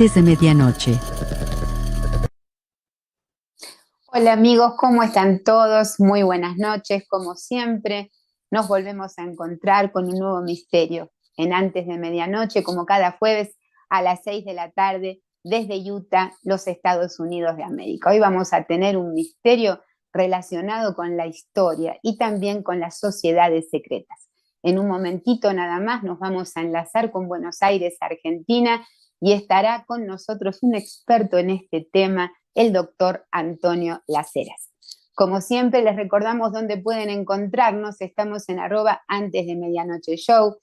antes de medianoche. Hola amigos, ¿cómo están todos? Muy buenas noches, como siempre. Nos volvemos a encontrar con un nuevo misterio en Antes de Medianoche, como cada jueves a las 6 de la tarde, desde Utah, los Estados Unidos de América. Hoy vamos a tener un misterio relacionado con la historia y también con las sociedades secretas. En un momentito nada más nos vamos a enlazar con Buenos Aires, Argentina, y estará con nosotros un experto en este tema, el doctor Antonio Las Heras. Como siempre, les recordamos dónde pueden encontrarnos. Estamos en @antes de medianoche show.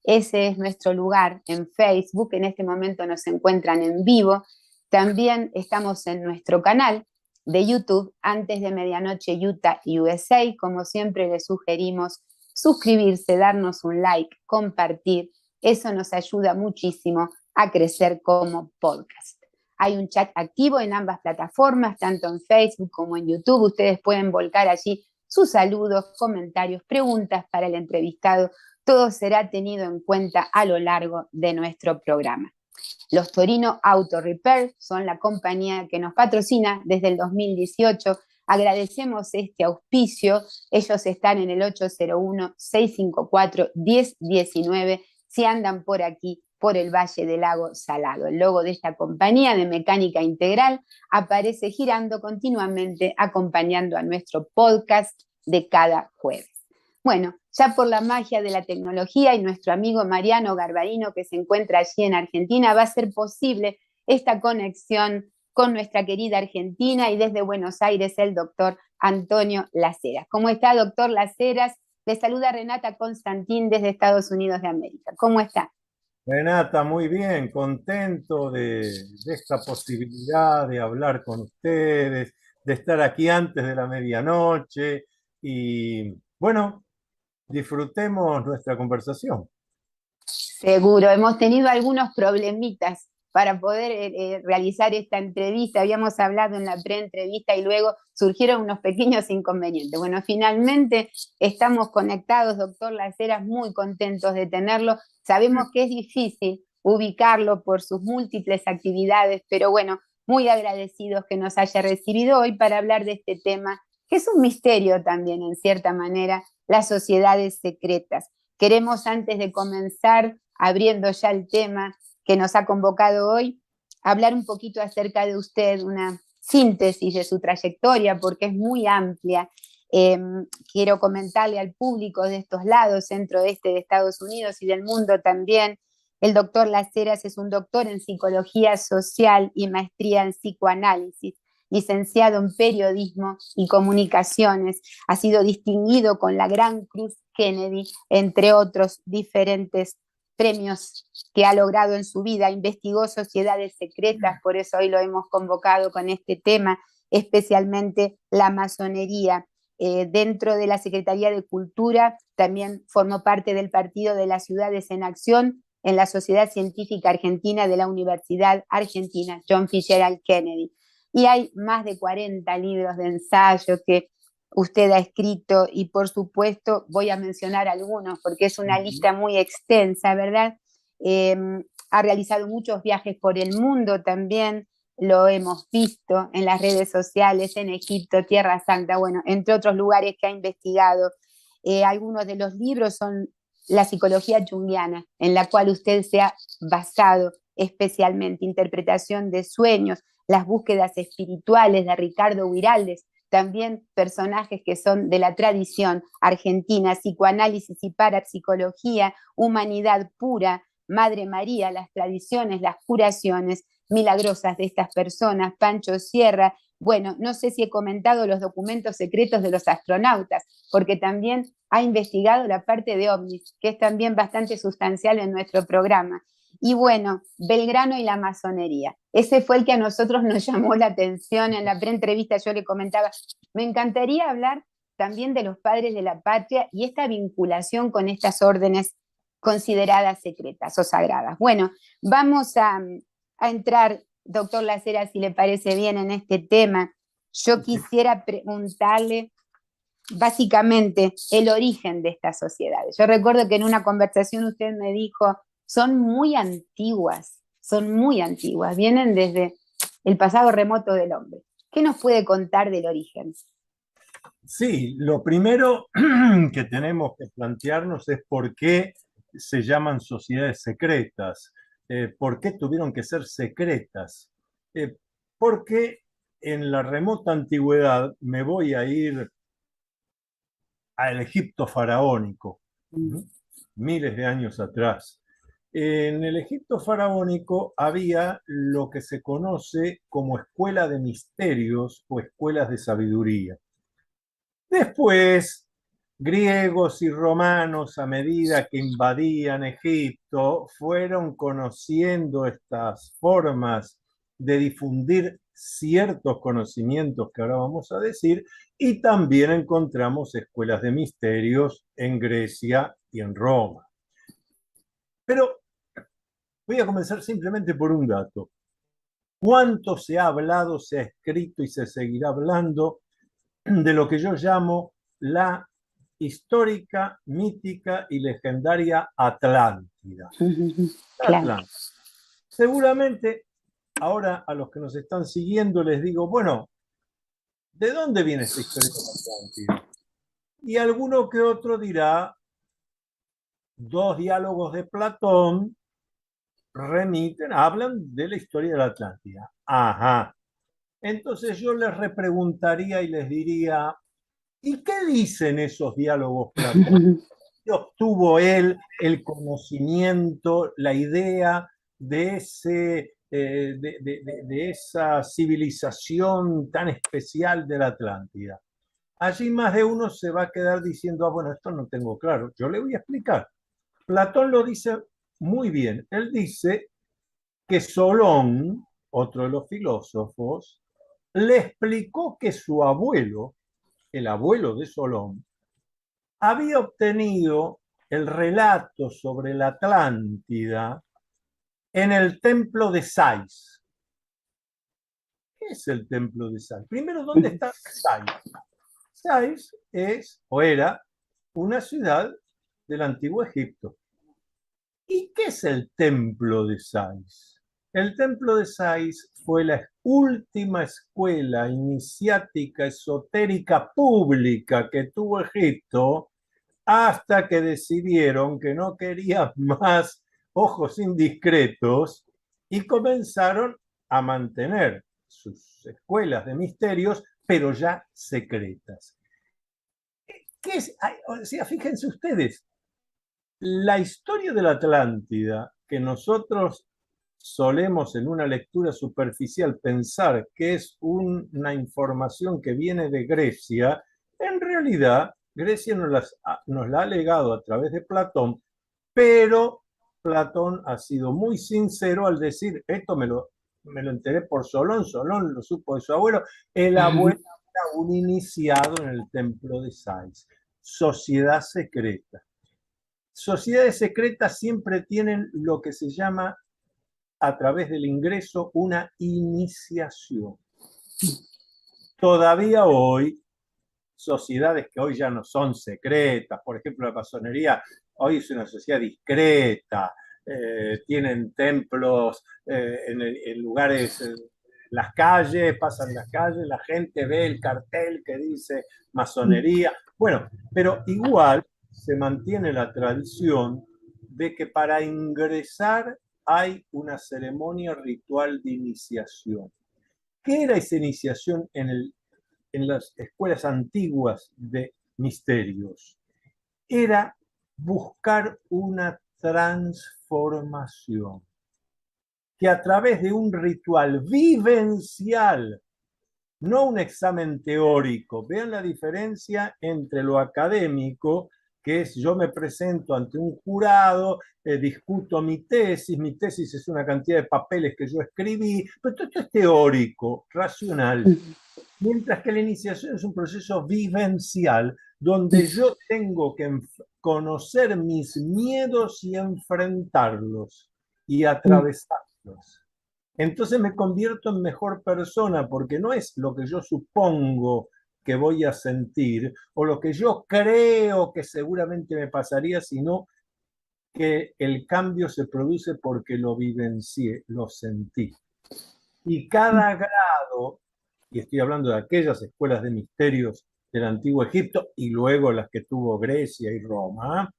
Ese es nuestro lugar en Facebook. En este momento nos encuentran en vivo. También estamos en nuestro canal de YouTube, Antes de Medianoche Utah USA. Como siempre, les sugerimos suscribirse, darnos un like, compartir. Eso nos ayuda muchísimo a crecer como podcast. Hay un chat activo en ambas plataformas, tanto en Facebook como en YouTube. Ustedes pueden volcar allí sus saludos, comentarios, preguntas para el entrevistado. Todo será tenido en cuenta a lo largo de nuestro programa. Los Torino Auto Repair son la compañía que nos patrocina desde el 2018. Agradecemos este auspicio. Ellos están en el 801-654-1019 si andan por aquí, por el Valle del Lago Salado. El logo de esta compañía de mecánica integral aparece girando continuamente, acompañando a nuestro podcast de cada jueves. Bueno, ya por la magia de la tecnología y nuestro amigo Mariano Garbarino, que se encuentra allí en Argentina, va a ser posible esta conexión con nuestra querida Argentina y desde Buenos Aires el doctor Antonio Las Heras. ¿Cómo está, doctor Las Heras? Le saluda Renata Constantín desde Estados Unidos de América. ¿Cómo está? Renata, muy bien, contento de esta posibilidad de hablar con ustedes, de estar aquí antes de la medianoche y bueno, disfrutemos nuestra conversación. Seguro, hemos tenido algunos problemitas para poder realizar esta entrevista. Habíamos hablado en la pre-entrevista y luego surgieron unos pequeños inconvenientes. Bueno, finalmente estamos conectados, doctor Las Heras, muy contentos de tenerlo. Sabemos que es difícil ubicarlo por sus múltiples actividades, pero bueno, muy agradecidos que nos haya recibido hoy para hablar de este tema, que es un misterio también, en cierta manera, las sociedades secretas. Queremos, antes de comenzar, abriendo ya el tema que nos ha convocado hoy, hablar un poquito acerca de usted, una síntesis de su trayectoria, porque es muy amplia. Quiero comentarle al público de estos lados, centro-este de Estados Unidos y del mundo también, el doctor Las Heras es un doctor en psicología social y maestría en psicoanálisis, licenciado en periodismo y comunicaciones, ha sido distinguido con la Gran Cruz Kennedy, entre otros diferentes premios que ha logrado en su vida. Investigó sociedades secretas, por eso hoy lo hemos convocado con este tema, especialmente la masonería. Dentro de la Secretaría de Cultura también formó parte del Partido de las Ciudades en Acción en la Sociedad Científica Argentina de la Universidad Argentina John Fitzgerald Kennedy. Y hay más de 40 libros de ensayo que usted ha escrito y por supuesto voy a mencionar algunos porque es una lista muy extensa, ¿verdad? Ha realizado muchos viajes por el mundo también, lo hemos visto en las redes sociales, en Egipto, Tierra Santa, bueno, entre otros lugares que ha investigado. Algunos de los libros son la psicología junguiana, en la cual usted se ha basado especialmente, interpretación de sueños, las búsquedas espirituales de Ricardo Guiraldes, también personajes que son de la tradición argentina, psicoanálisis y parapsicología, humanidad pura, Madre María, las tradiciones, las curaciones milagrosas de estas personas, Pancho Sierra. Bueno, no sé si he comentado los documentos secretos de los astronautas, porque también ha investigado la parte de ovnis, que es también bastante sustancial en nuestro programa. Y bueno, Belgrano y la masonería. Ese fue el que a nosotros nos llamó la atención. En la pre-entrevista yo le comentaba, me encantaría hablar también de los padres de la patria y esta vinculación con estas órdenes consideradas secretas o sagradas. Bueno, vamos a entrar, doctor Las Heras, si le parece bien, en este tema. Yo quisiera preguntarle básicamente el origen de estas sociedades. Yo recuerdo que en una conversación usted me dijo, son muy antiguas, son muy antiguas, vienen desde el pasado remoto del hombre. ¿Qué nos puede contar del origen? Sí, lo primero que tenemos que plantearnos es por qué se llaman sociedades secretas, por qué tuvieron que ser secretas. Eh, Porque en la remota antigüedad, me voy a ir al Egipto faraónico, miles de años atrás. En el Egipto faraónico había lo que se conoce como escuela de misterios o escuelas de sabiduría. Después, griegos y romanos, a medida que invadían Egipto, fueron conociendo estas formas de difundir ciertos conocimientos que ahora vamos a decir, y también encontramos escuelas de misterios en Grecia y en Roma. Pero voy a comenzar simplemente por un dato. ¿Cuánto se ha hablado, se ha escrito y se seguirá hablando de lo que yo llamo la histórica, mítica y legendaria Atlántida? Claro. Atlántida. Seguramente ahora a los que nos están siguiendo les digo, bueno, ¿de dónde viene esta historia de la Atlántida? Y alguno que otro dirá, dos diálogos de Platón hablan de la historia de la Atlántida. Ajá. Entonces yo les repreguntaría y les diría, ¿y qué dicen esos diálogos platónicos? ¿Qué obtuvo él el conocimiento, la idea de, de esa civilización tan especial de la Atlántida? Allí más de uno se va a quedar diciendo, ah, bueno, esto no tengo claro. Yo le voy a explicar. Platón lo dice muy bien. Él dice que Solón, otro de los filósofos, le explicó que su abuelo, el abuelo de Solón, había obtenido el relato sobre la Atlántida en el templo de Sais. ¿Qué es el templo de Sais? Primero, ¿dónde está Sais? Sais es o era una ciudad del antiguo Egipto. ¿Y qué es el templo de Sais? El templo de Sais fue la última escuela iniciática esotérica pública que tuvo Egipto hasta que decidieron que no querían más ojos indiscretos y comenzaron a mantener sus escuelas de misterios, pero ya secretas. ¿Qué es? O sea, fíjense ustedes, la historia de la Atlántida, que nosotros solemos en una lectura superficial pensar que es una información que viene de Grecia, en realidad Grecia nos la ha legado a través de Platón, pero Platón ha sido muy sincero al decir, esto me lo enteré por Solón, Solón lo supo de su abuelo, el abuelo era un iniciado en el templo de Sais, sociedad secreta. Sociedades secretas siempre tienen lo que se llama a través del ingreso una iniciación. Todavía hoy, sociedades que hoy ya no son secretas, por ejemplo la masonería, hoy es una sociedad discreta, tienen templos en lugares, en las calles, pasan las calles, la gente ve el cartel que dice masonería. Bueno, pero igual se mantiene la tradición de que para ingresar hay una ceremonia ritual de iniciación. ¿Qué era esa iniciación en las escuelas antiguas de misterios? Era buscar una transformación que a través de un ritual vivencial, no un examen teórico, vean la diferencia entre lo académico, que es yo me presento ante un jurado, discuto mi tesis es una cantidad de papeles que yo escribí, pero todo esto es teórico, racional. Mientras que la iniciación es un proceso vivencial donde yo tengo que conocer mis miedos y enfrentarlos y atravesarlos. Entonces me convierto en mejor persona porque no es lo que yo supongo que voy a sentir o lo que yo creo que seguramente me pasaría, sino que el cambio se produce porque lo vivencié, lo sentí. Y cada grado, y estoy hablando de aquellas escuelas de misterios del Antiguo Egipto y luego las que tuvo Grecia y Roma,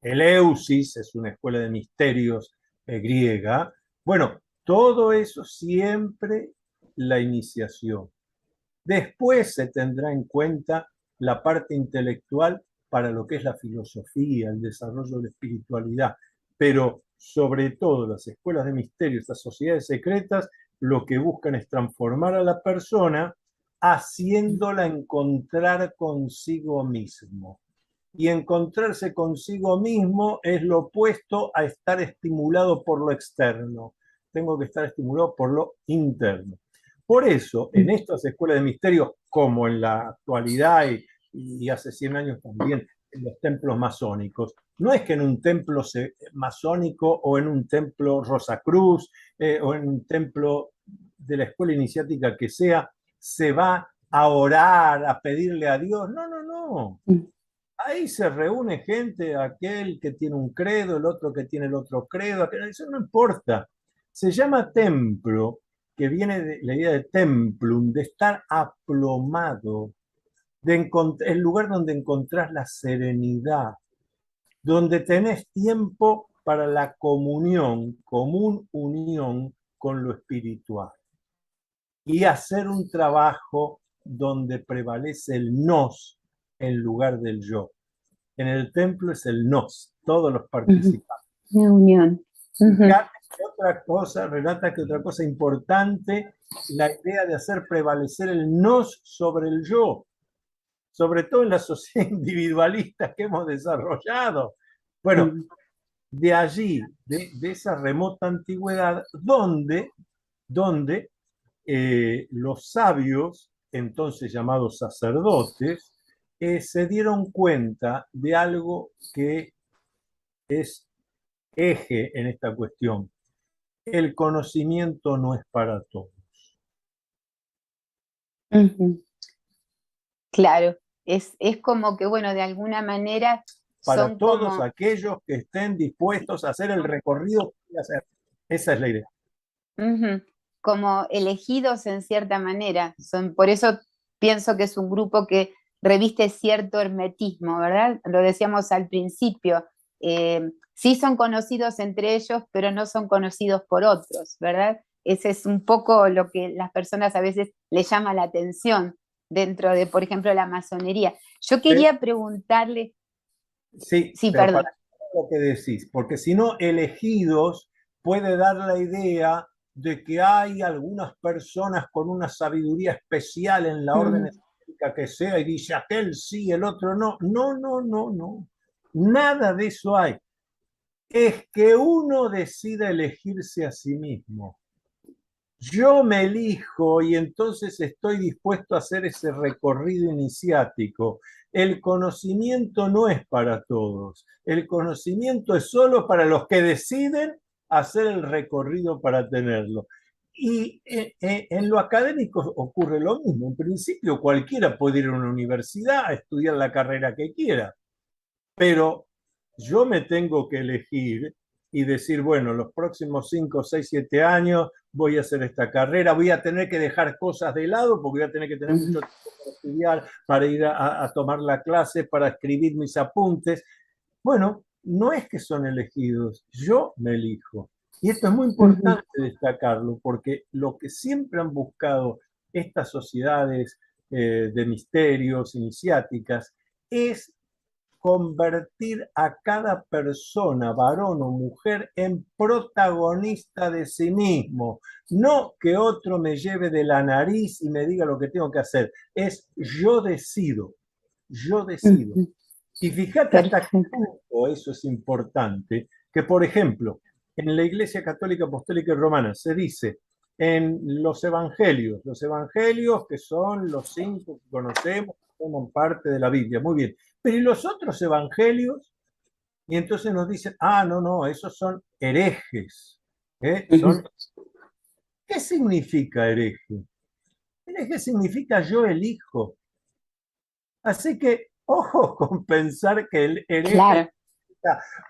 Eleusis es una escuela de misterios griega. Bueno, todo eso siempre la iniciación. Después se tendrá en cuenta la parte intelectual para lo que es la filosofía, el desarrollo de la espiritualidad, pero sobre todo las escuelas de misterios, las sociedades secretas, lo que buscan es transformar a la persona haciéndola encontrar consigo mismo. Y encontrarse consigo mismo es lo opuesto a estar estimulado por lo externo. Tengo que estar estimulado por lo interno. Por eso, en estas escuelas de misterios, como en la actualidad y hace 100 años también en los templos masónicos, no es que en un templo masónico o en un templo Rosacruz o en un templo de la escuela iniciática que sea, se va a orar, a pedirle a Dios. No, no, no. Ahí se reúne gente, aquel que tiene un credo, el otro que tiene el otro credo, eso no importa. Se llama templo, que viene de la idea de templum, de estar aplomado, el lugar donde encontrás la serenidad, donde tenés tiempo para la comunión, común unión con lo espiritual. Y hacer un trabajo donde prevalece el nos en lugar del yo. En el templo es el nos, todos los participantes. La unión. Otra cosa, Renata, que otra cosa importante, la idea de hacer prevalecer el nos sobre el yo, sobre todo en la sociedad individualista que hemos desarrollado. Bueno, de allí, de esa remota antigüedad, donde los sabios, entonces llamados sacerdotes, se dieron cuenta de algo que es eje en esta cuestión. El conocimiento no es para todos. Claro, es como que, bueno, de alguna manera Para son todos como... aquellos que estén dispuestos a hacer el recorrido que hacer. Esa es la idea. Como elegidos en cierta manera. Por eso pienso que es un grupo que reviste cierto hermetismo, ¿verdad? Lo decíamos al principio. Sí son conocidos entre ellos, pero no son conocidos por otros, ¿verdad? Ese es un poco lo que las personas a veces les llama la atención dentro de, por ejemplo, la masonería. Yo quería preguntarle... Sí, Sí, pero perdón. para lo que decís, porque si no, elegidos puede dar la idea de que hay algunas personas con una sabiduría especial en la orden esotérica que sea y dice aquel sí, el otro no. No, no, no, no. Nada de eso hay. Es que uno decida elegirse a sí mismo. Yo me elijo y entonces estoy dispuesto a hacer ese recorrido iniciático. El conocimiento no es para todos. El conocimiento es solo para los que deciden hacer el recorrido para tenerlo. Y en lo académico ocurre lo mismo. En principio cualquiera puede ir a una universidad a estudiar la carrera que quiera, pero yo me tengo que elegir y decir, bueno, los próximos 5, 6, 7 años voy a hacer esta carrera, voy a tener que dejar cosas de lado porque voy a tener que tener mucho tiempo para estudiar, para ir a tomar la clase, para escribir mis apuntes. Bueno, no es que son elegidos, yo me elijo. Y esto es muy importante destacarlo porque lo que siempre han buscado estas sociedades de misterios, iniciáticas, es convertir a cada persona, varón o mujer, en protagonista de sí mismo. No que otro me lleve de la nariz y me diga lo que tengo que hacer. Es yo decido, yo decido. Y fíjate hasta qué punto eso es importante, que por ejemplo, en la Iglesia Católica Apostólica y Romana se dice en los evangelios que son los 5 que conocemos, que forman parte de la Biblia, muy bien, pero ¿y los otros evangelios? Y entonces nos dicen, ah, no, no, esos son herejes. ¿Qué significa hereje? Hereje significa yo elijo. Así que, ojo con pensar que el hereje Claro.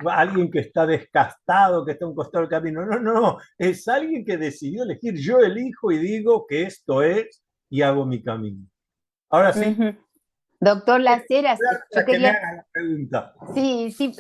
alguien que está descastado, que está a un costado del camino. No, no, no. Es alguien que decidió elegir. Yo elijo y digo que esto es y hago mi camino. Ahora sí, Ujú. Doctor Laceras, yo para que me quería, haga la pregunta. sí, sí,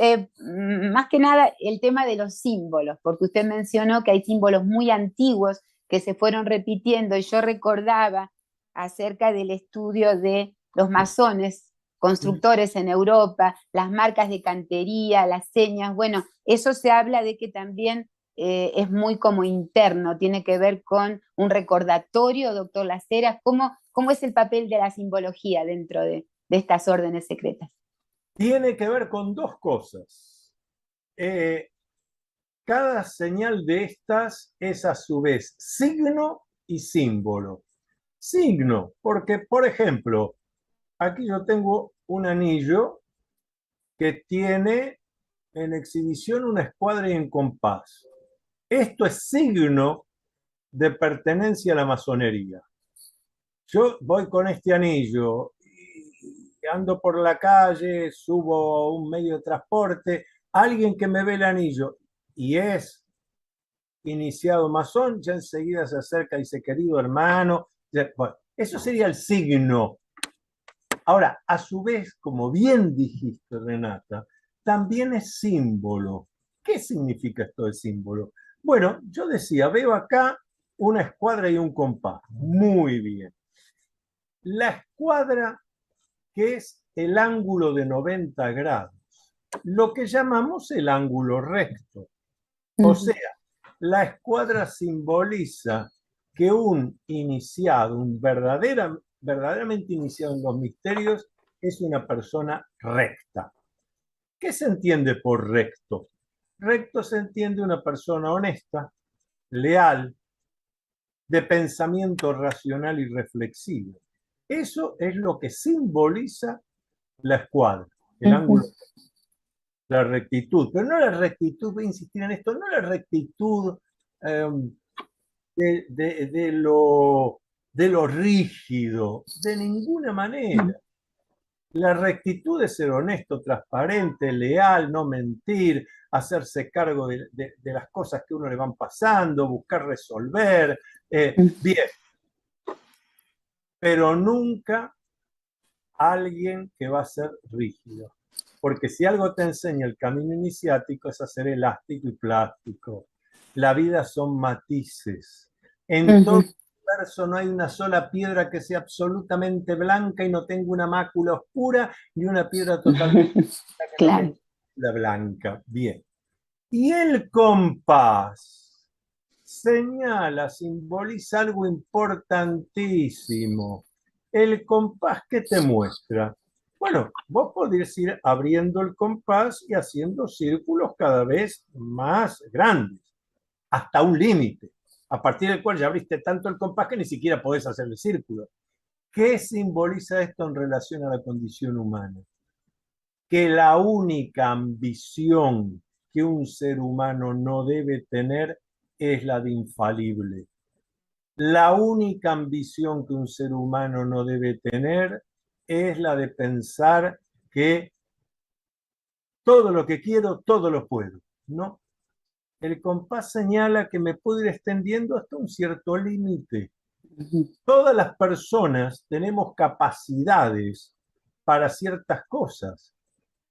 más que nada el tema de los símbolos, porque usted mencionó que hay símbolos muy antiguos que se fueron repitiendo y yo recordaba acerca del estudio de los masones, constructores en Europa, las marcas de cantería, las señas, bueno, eso se habla de que también es muy como interno, tiene que ver con un recordatorio, doctor Laceras, ¿cómo es el papel de la simbología dentro de estas órdenes secretas? Tiene que ver con dos cosas. Cada señal de estas es a su vez signo y símbolo. Signo, porque por ejemplo, aquí yo tengo un anillo que tiene en exhibición una escuadra y un compás. Esto es signo de pertenencia a la masonería. Yo voy con este anillo y ando por la calle, subo a un medio de transporte, alguien que me ve el anillo y es iniciado masón, ya enseguida se acerca y dice, querido hermano, bueno, eso sería el signo. Ahora, a su vez, como bien dijiste, Renata, también es símbolo. ¿Qué significa esto de símbolo? Bueno, yo decía, veo acá una escuadra y un compás. Muy bien. La escuadra, que es el ángulo de 90 grados, lo que llamamos el ángulo recto. O sea, la escuadra simboliza que un iniciado, verdaderamente iniciado en los misterios, es una persona recta. ¿Qué se entiende por recto? Recto se entiende una persona honesta, leal, de pensamiento racional y reflexivo. Eso es lo que simboliza la escuadra, el ángulo, la rectitud. Pero no la rectitud, voy a insistir en esto, no la rectitud eh, de lo rígido, de ninguna manera. La rectitud es ser honesto, transparente, leal, no mentir, hacerse cargo de las cosas que a uno le van pasando, buscar resolver. Bien, pero nunca alguien que va a ser rígido. Porque si algo te enseña el camino iniciático es a ser elástico y plástico. La vida son matices. En todo universo no hay una sola piedra que sea absolutamente blanca y no tenga una mácula oscura, ni una piedra totalmente blanca que no tenga Claro. la blanca. Bien. Y el compás señala, simboliza algo importantísimo. El compás, ¿qué te muestra? Bueno, vos podés ir abriendo el compás y haciendo círculos cada vez más grandes, hasta un límite, a partir del cual ya abriste tanto el compás que ni siquiera podés hacer el círculo. ¿Qué simboliza esto en relación a la condición humana? Que la única ambición que un ser humano no debe tener es la de infalible. La única ambición que un ser humano no debe tener es la de pensar que todo lo que quiero, todo lo puedo. No. El compás señala que me puedo ir extendiendo hasta un cierto límite. Todas las personas tenemos capacidades para ciertas cosas.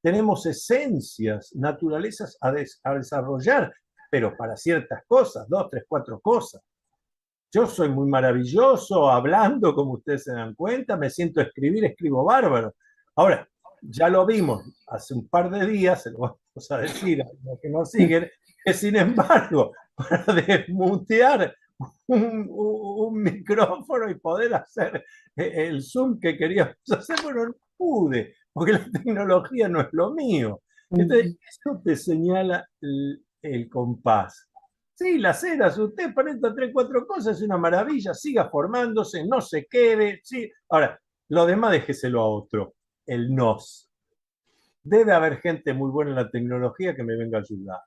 Tenemos esencias, naturalezas a desarrollar, pero para ciertas cosas, dos, tres, cuatro cosas. Yo soy muy maravilloso hablando, como ustedes se dan cuenta, me siento a escribir, escribo bárbaro. Ahora, ya lo vimos hace un par de días, se lo vamos a decir a los que nos siguen, que sin embargo, para desmutear un micrófono y poder hacer el Zoom que queríamos hacer, bueno, no pude, porque la tecnología no es lo mío. Entonces, eso te señala el compás. Sí, las eras, usted para estas tres, cuatro cosas es una maravilla, siga formándose, no se quede. Sí. Ahora, lo demás déjeselo a otro, el nos. Debe haber gente muy buena en la tecnología que me venga a ayudar.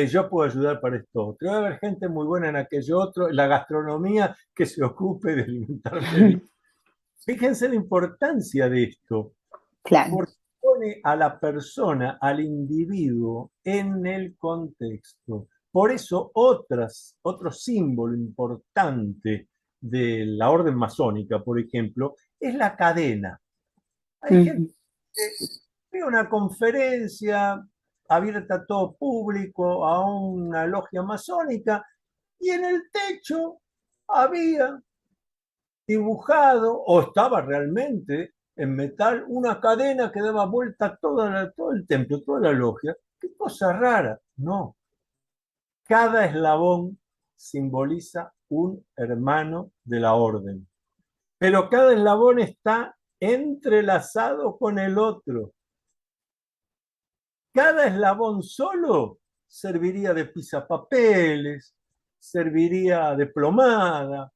Yo puedo ayudar para esto otro. Debe haber gente muy buena en aquello otro, en la gastronomía, que se ocupe de alimentarme bien. Fíjense la importancia de esto, Claro. porque pone a la persona, al individuo, en el contexto. Por eso otro símbolo importante de la orden masónica, por ejemplo, es la cadena. Hay gente que ve una conferencia abierta a todo público, a una logia masónica, y en el techo había dibujado, o estaba realmente en metal, una cadena que daba vuelta a todo el templo, toda la logia. Qué cosa rara. No, cada eslabón simboliza un hermano de la orden, pero cada eslabón está entrelazado con el otro. Cada eslabón solo serviría de pisapapeles, serviría de plomada,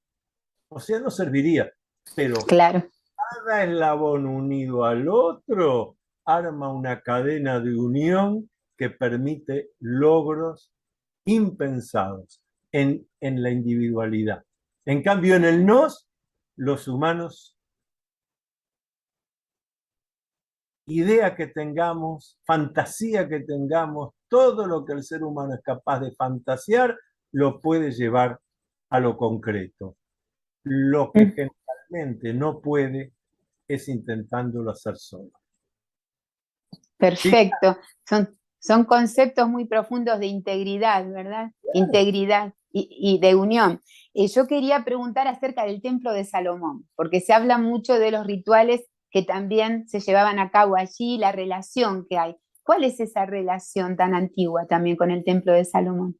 o sea, no serviría, pero Claro. cada eslabón unido al otro arma una cadena de unión que permite logros impensados en la individualidad. En cambio, en el nos, los humanos, idea que tengamos, fantasía que tengamos, todo lo que el ser humano es capaz de fantasear, lo puede llevar a lo concreto. Lo que generalmente no puede es intentándolo hacer solo. ¿Sí? Perfecto. Son conceptos muy profundos de integridad, ¿verdad? Integridad y de unión. Yo quería preguntar acerca del Templo de Salomón, porque se habla mucho de los rituales que también se llevaban a cabo allí, la relación que hay. ¿Cuál es esa relación tan antigua también con el Templo de Salomón?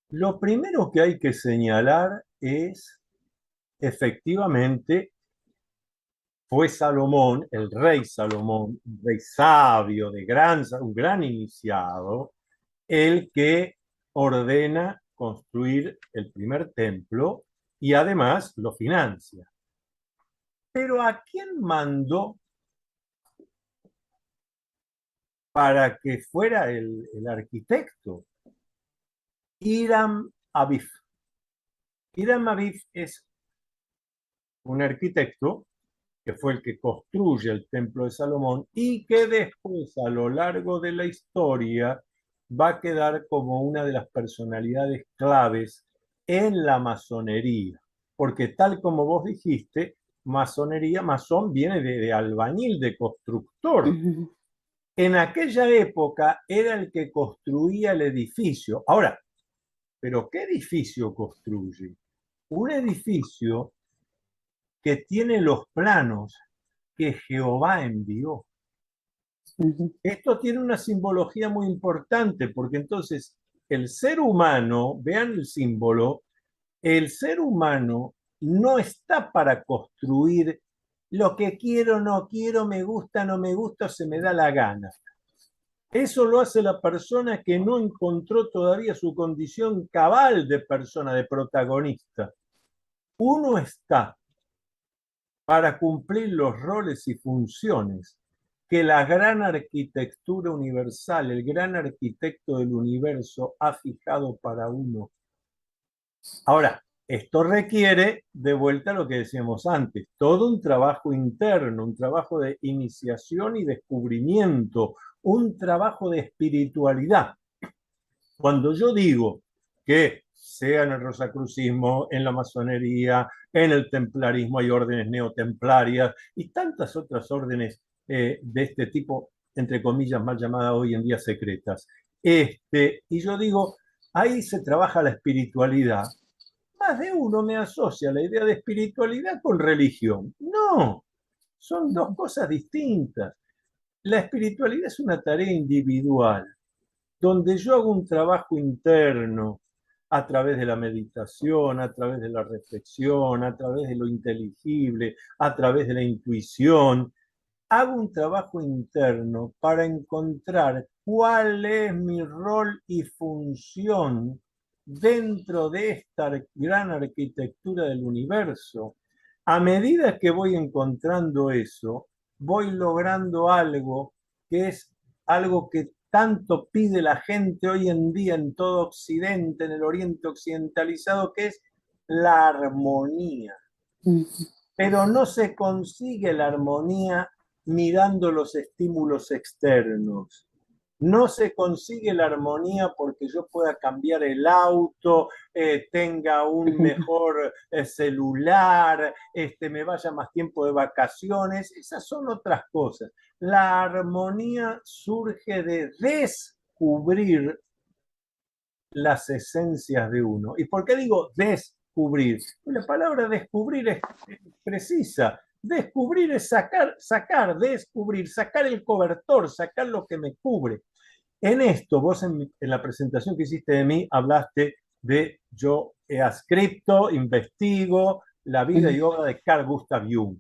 Lo primero que hay que señalar es, efectivamente, fue Salomón, el rey Salomón, un rey sabio, un gran iniciado, el que ordena construir el primer templo y además lo financia. Pero ¿a quién mandó para que fuera el arquitecto? Hiram Abif. Hiram Abif es un arquitecto que fue el que construye el Templo de Salomón y que después, a lo largo de la historia, va a quedar como una de las personalidades claves en la masonería. Porque tal como vos dijiste, masonería, masón viene de albañil, de constructor. En aquella época era el que construía el edificio. Ahora, ¿pero qué edificio construye? Un edificio que tiene los planos que Jehová envió. Esto tiene una simbología muy importante porque entonces el ser humano, vean el símbolo, el ser humano no está para construir lo que quiero, no quiero, me gusta, no me gusta, se me da la gana. Eso lo hace la persona que no encontró todavía su condición cabal de persona, de protagonista. Uno está para cumplir los roles y funciones que la gran arquitectura universal, el gran arquitecto del universo ha fijado para uno. Ahora, esto requiere, de vuelta a lo que decíamos antes, todo un trabajo interno, un trabajo de iniciación y descubrimiento, un trabajo de espiritualidad. Cuando yo digo que sea en el rosacrucismo, en la masonería, en el templarismo, hay órdenes neotemplarias y tantas otras órdenes de este tipo, entre comillas, mal llamadas hoy en día secretas. Y yo digo, ahí se trabaja la espiritualidad. Más de uno me asocia la idea de espiritualidad con religión. No, son dos cosas distintas. La espiritualidad es una tarea individual donde yo hago un trabajo interno a través de la meditación, a través de la reflexión, a través de lo inteligible, a través de la intuición. Hago un trabajo interno para encontrar cuál es mi rol y función dentro de esta gran arquitectura del universo. A medida que voy encontrando eso, voy logrando algo que es algo que tanto pide la gente hoy en día en todo Occidente, en el Oriente occidentalizado, que es la armonía. Pero no se consigue la armonía mirando los estímulos externos. No se consigue la armonía porque yo pueda cambiar el auto, tenga un mejor celular, me vaya más tiempo de vacaciones. Esas son otras cosas. La armonía surge de descubrir las esencias de uno. ¿Y por qué digo descubrir? La palabra descubrir es precisa. Descubrir es sacar, descubrir, sacar el cobertor, sacar lo que me cubre. En esto, vos en la presentación que hiciste de mí, hablaste de yo ascripto, investigo la vida y obra de Carl Gustav Jung.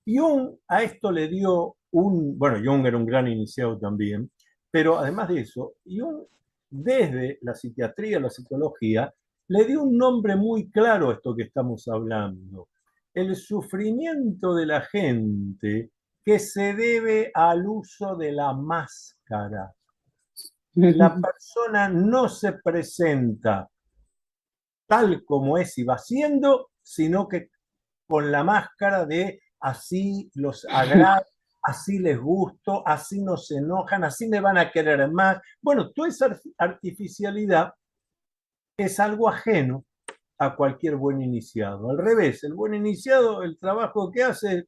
Jung a esto le dio bueno, Jung era un gran iniciado también, pero además de eso, Jung desde la psiquiatría, la psicología, le dio un nombre muy claro a esto que estamos hablando. El sufrimiento de la gente que se debe al uso de la máscara. La persona no se presenta tal como es y va siendo, sino que con la máscara de así los agrado, así les gusto, así no se enojan, así me van a querer más. Bueno, toda esa artificialidad es algo ajeno a cualquier buen iniciado. Al revés, el buen iniciado, el trabajo que hace es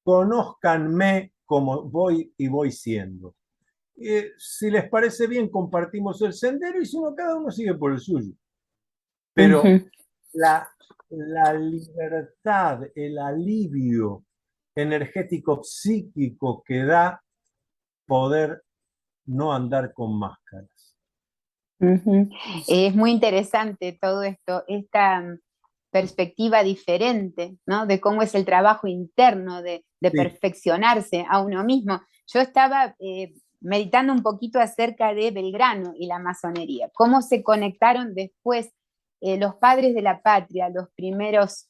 conózcanme como voy y voy siendo. Si les parece bien, compartimos el sendero y si no, cada uno sigue por el suyo. Pero la libertad, el alivio energético psíquico que da poder no andar con máscaras. Es muy interesante todo esto, esta perspectiva diferente, ¿no? De cómo es el trabajo interno, de Sí. perfeccionarse a uno mismo. Yo estaba meditando un poquito acerca de Belgrano y la masonería, cómo se conectaron después los padres de la patria, los primeros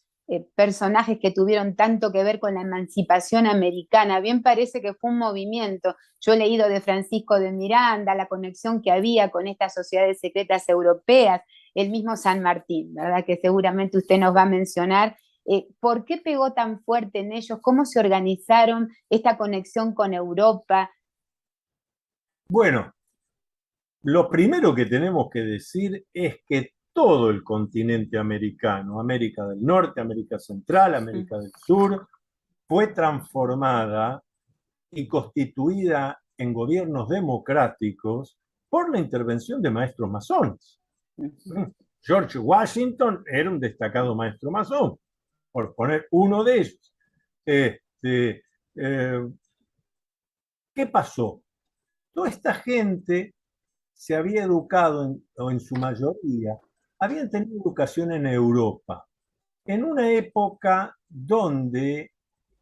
personajes que tuvieron tanto que ver con la emancipación americana. Bien parece que fue un movimiento. Yo he leído de Francisco de Miranda, la conexión que había con estas sociedades secretas europeas, el mismo San Martín, ¿verdad? Que seguramente usted nos va a mencionar. ¿Por qué pegó tan fuerte en ellos? ¿Cómo se organizaron esta conexión con Europa? Bueno, lo primero que tenemos que decir es que todo el continente americano, América del Norte, América Central, América del Sur, fue transformada y constituida en gobiernos democráticos por la intervención de maestros masones. George Washington era un destacado maestro masón, por poner uno de ellos. ¿Qué pasó? Toda esta gente se había educado, o en su mayoría, habían tenido educación en Europa, en una época donde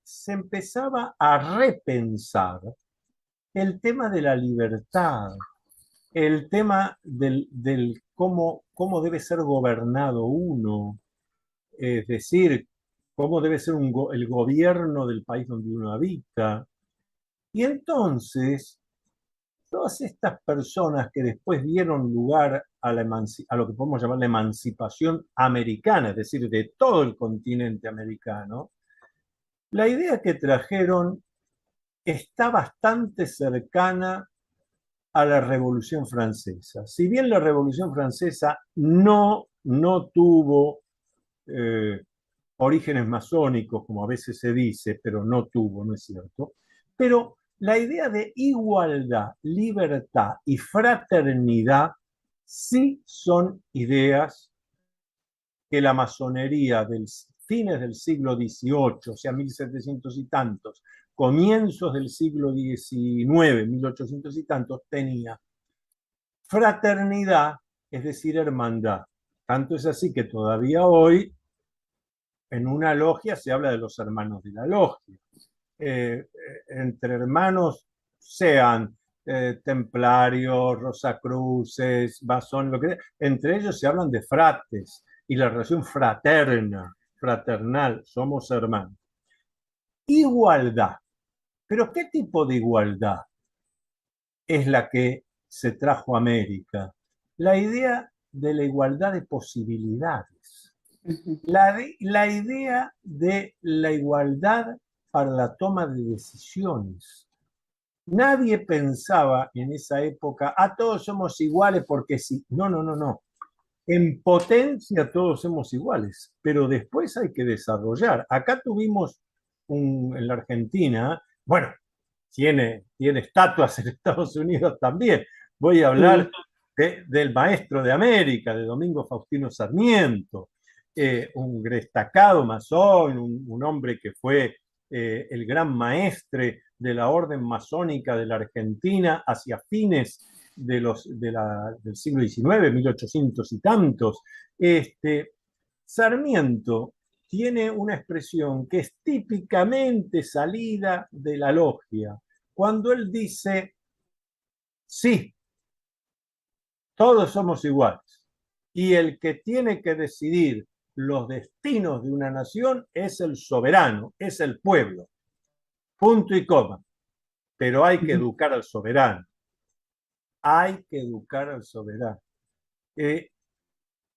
se empezaba a repensar el tema de la libertad, el tema del cómo debe ser gobernado uno, es decir, cómo debe ser el gobierno del país donde uno habita. Y entonces, todas estas personas que después dieron lugar a lo que podemos llamar la emancipación americana, es decir, de todo el continente americano, la idea que trajeron está bastante cercana a la Revolución Francesa. Si bien la Revolución Francesa no tuvo orígenes masónicos, como a veces se dice, pero no tuvo, no es cierto, pero la idea de igualdad, libertad y fraternidad sí son ideas que la masonería del fines del siglo XVIII, o sea, 1700 y tantos, comienzos del siglo XIX, 1800 y tantos, tenía. Fraternidad, es decir, hermandad. Tanto es así que todavía hoy en una logia se habla de los hermanos de la logia. Entre hermanos sean templarios, rosacruces, masón, lo que sea, entre ellos se hablan de frates y la relación fraterna, fraternal, somos hermanos. Igualdad. ¿Pero qué tipo de igualdad es la que se trajo a América? La idea de la igualdad de posibilidades. La idea de la igualdad para la toma de decisiones. Nadie pensaba en esa época, todos somos iguales porque sí. No, no, no, no. En potencia todos somos iguales, pero después hay que desarrollar. Acá tuvimos en la Argentina, bueno, tiene estatuas en Estados Unidos también. Voy a hablar Sí. del maestro de América, de Domingo Faustino Sarmiento, un destacado masón, un hombre que fue el gran maestre de la orden masónica de la Argentina hacia fines del siglo XIX, 1800 y tantos. Sarmiento tiene una expresión que es típicamente salida de la logia, cuando él dice, sí, todos somos iguales, y el que tiene que decidir los destinos de una nación es el soberano, es el pueblo, punto y coma, pero hay que educar al soberano, hay que educar al soberano.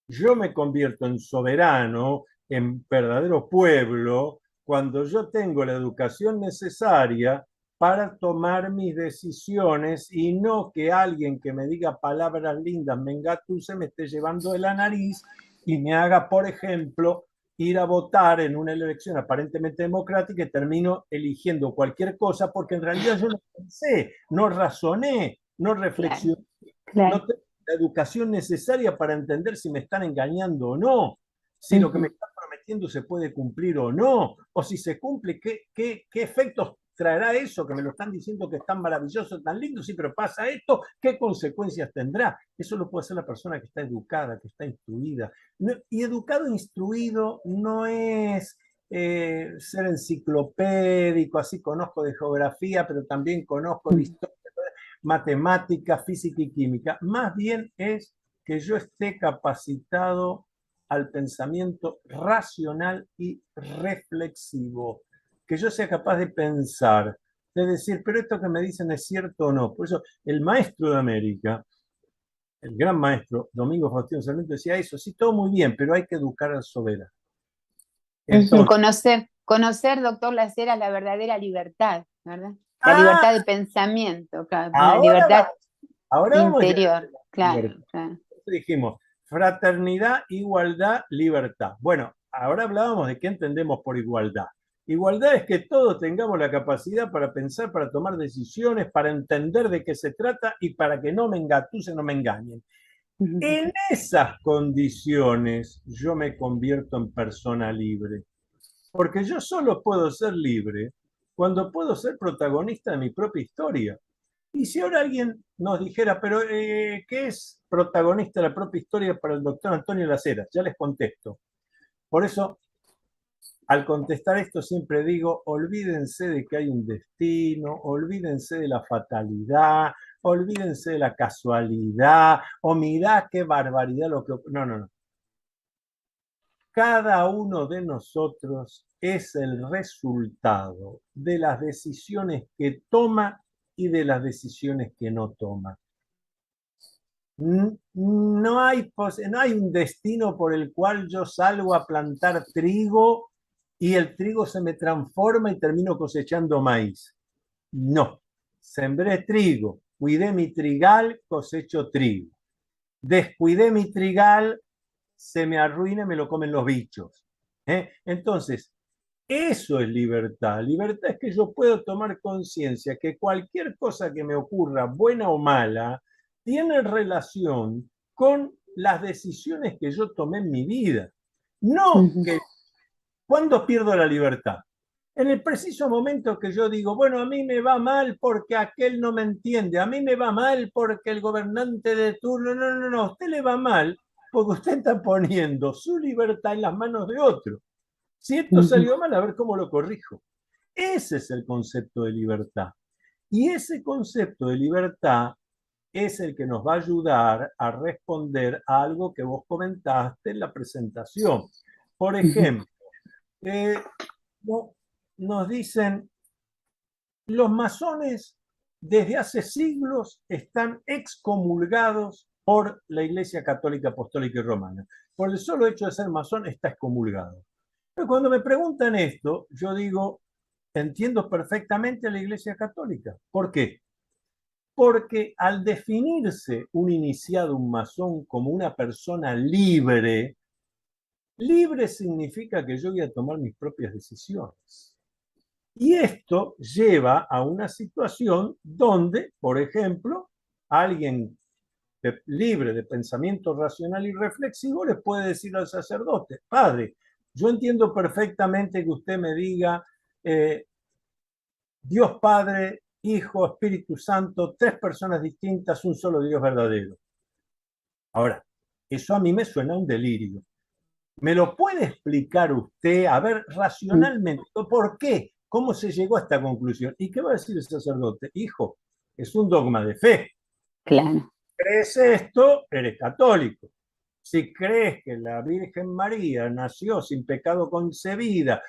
Yo me convierto en soberano, en verdadero pueblo, cuando yo tengo la educación necesaria para tomar mis decisiones y no que alguien que me diga palabras lindas, me engatuse, me esté llevando de la nariz y me haga, por ejemplo, ir a votar en una elección aparentemente democrática y termino eligiendo cualquier cosa porque en realidad yo no pensé, no razoné, no Claro, reflexioné, no claro. tengo la educación necesaria para entender si me están engañando o no, si lo que me Ujú. están prometiendo se puede cumplir o no, o si se cumple, qué efectos traerá eso, que me lo están diciendo que es tan maravilloso, tan lindo, sí, pero pasa esto, ¿qué consecuencias tendrá? Eso lo puede hacer la persona que está educada, que está instruida. Y educado e instruido no es ser enciclopédico, así conozco de geografía, pero también conozco de historia, matemática, física y química. Más bien es que yo esté capacitado al pensamiento racional y reflexivo, que yo sea capaz de pensar, de decir, pero esto que me dicen es cierto o no. Por eso el maestro de América, el gran maestro Domingo Faustino Sarmiento decía eso, sí, todo muy bien, pero hay que educar al soberano. Ujú. Entonces, Conocer, doctor Lacera, la verdadera libertad, ¿verdad? La ah, libertad de pensamiento, claro, una ahora, libertad ahora vamos a llegar a interior, la claro, libertad. claro. Dijimos, fraternidad, igualdad, libertad. Bueno, ahora hablábamos de qué entendemos por igualdad. Igualdad es que todos tengamos la capacidad para pensar, para tomar decisiones, para entender de qué se trata y para que no me engatusen, no me engañen. En esas condiciones yo me convierto en persona libre, porque yo solo puedo ser libre cuando puedo ser protagonista de mi propia historia. Y si ahora alguien nos dijera, pero ¿qué es protagonista de la propia historia para el doctor Antonio Las Heras? Ya les contesto. Por eso, al contestar esto, siempre digo, olvídense de que hay un destino, olvídense de la fatalidad, olvídense de la casualidad, o mirá qué barbaridad lo que... No, no, no. Cada uno de nosotros es el resultado de las decisiones que toma y de las decisiones que no toma. No hay un destino por el cual yo salgo a plantar trigo y el trigo se me transforma y termino cosechando maíz. No, sembré trigo, cuidé mi trigal, cosecho trigo. Descuidé mi trigal, se me arruina y me lo comen los bichos. Entonces, eso es libertad. Libertad es que yo puedo tomar conciencia que cualquier cosa que me ocurra, buena o mala, tiene relación con las decisiones que yo tomé en mi vida. No Ujú. que cuando pierdo la libertad. En el preciso momento que yo digo, bueno, a mí me va mal porque aquel no me entiende, a mí me va mal porque el gobernante de turno, no, no, no, a usted le va mal porque usted está poniendo su libertad en las manos de otro. Si esto Ujú. salió mal, a ver cómo lo corrijo. Ese es el concepto de libertad. Y ese concepto de libertad es el que nos va a ayudar a responder a algo que vos comentaste en la presentación. Por Ujú. ejemplo, eh, nos dicen, los masones desde hace siglos están excomulgados por la Iglesia Católica Apostólica y Romana. Por el solo hecho de ser masón está excomulgado. Pero cuando me preguntan esto, yo digo, entiendo perfectamente a la Iglesia Católica. ¿Por qué? Porque al definirse un iniciado, un masón, como una persona libre, libre significa que yo voy a tomar mis propias decisiones. Y esto lleva a una situación donde, por ejemplo, alguien libre de pensamiento racional y reflexivo le puede decir al sacerdote: padre, yo entiendo perfectamente que usted me diga Dios Padre, Hijo, Espíritu Santo, tres personas distintas, un solo Dios verdadero. Ahora, eso a mí me suena a un delirio. ¿Me lo puede explicar usted, a ver, racionalmente, por qué? ¿Cómo se llegó a esta conclusión? ¿Y qué va a decir el sacerdote? Hijo, es un dogma de fe. Claro. ¿Crees esto? Eres católico. Si crees que la Virgen María nació sin pecado concebida,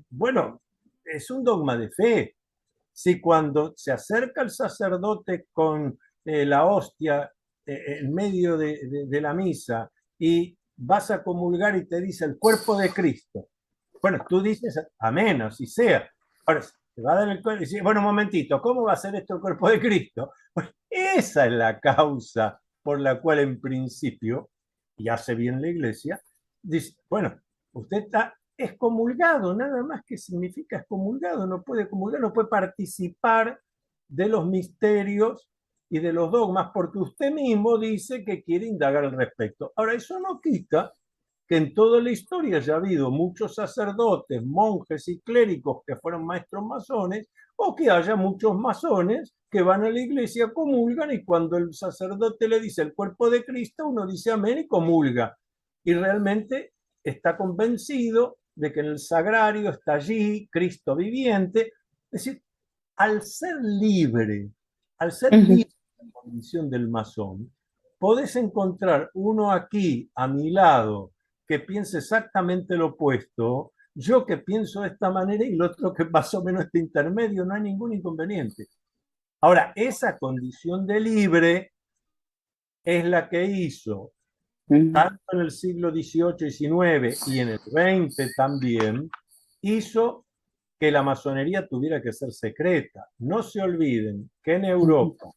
bueno, es un dogma de fe. Si cuando se acerca el sacerdote con la hostia en medio de la misa y vas a comulgar y te dice el cuerpo de Cristo, bueno, tú dices amén, así sea. Ahora, te va a dar el cuerpo y dice, bueno, un momentito, ¿cómo va a ser esto el cuerpo de Cristo? Bueno, esa es la causa por la cual en principio, y hace bien la iglesia, dice, bueno, usted está excomulgado, nada más que significa excomulgado, no puede comulgar, no puede participar de los misterios y de los dogmas, porque usted mismo dice que quiere indagar al respecto. Ahora, eso no quita que en toda la historia ya ha habido muchos sacerdotes, monjes y clérigos que fueron maestros masones, o que haya muchos masones que van a la iglesia, comulgan, y cuando el sacerdote le dice el cuerpo de Cristo, uno dice amén y comulga. Y realmente está convencido de que en el sagrario está allí Cristo viviente. Es decir, al ser libre, al ser libre de la condición del masón, podés encontrar uno aquí a mi lado que piense exactamente lo opuesto, yo que pienso de esta manera y el otro que más o menos este intermedio, no hay ningún inconveniente. Ahora, esa condición de libre es la que hizo, tanto en el siglo XVIII, XIX y en el XX también, hizo que la masonería tuviera que ser secreta. No se olviden que en Europa,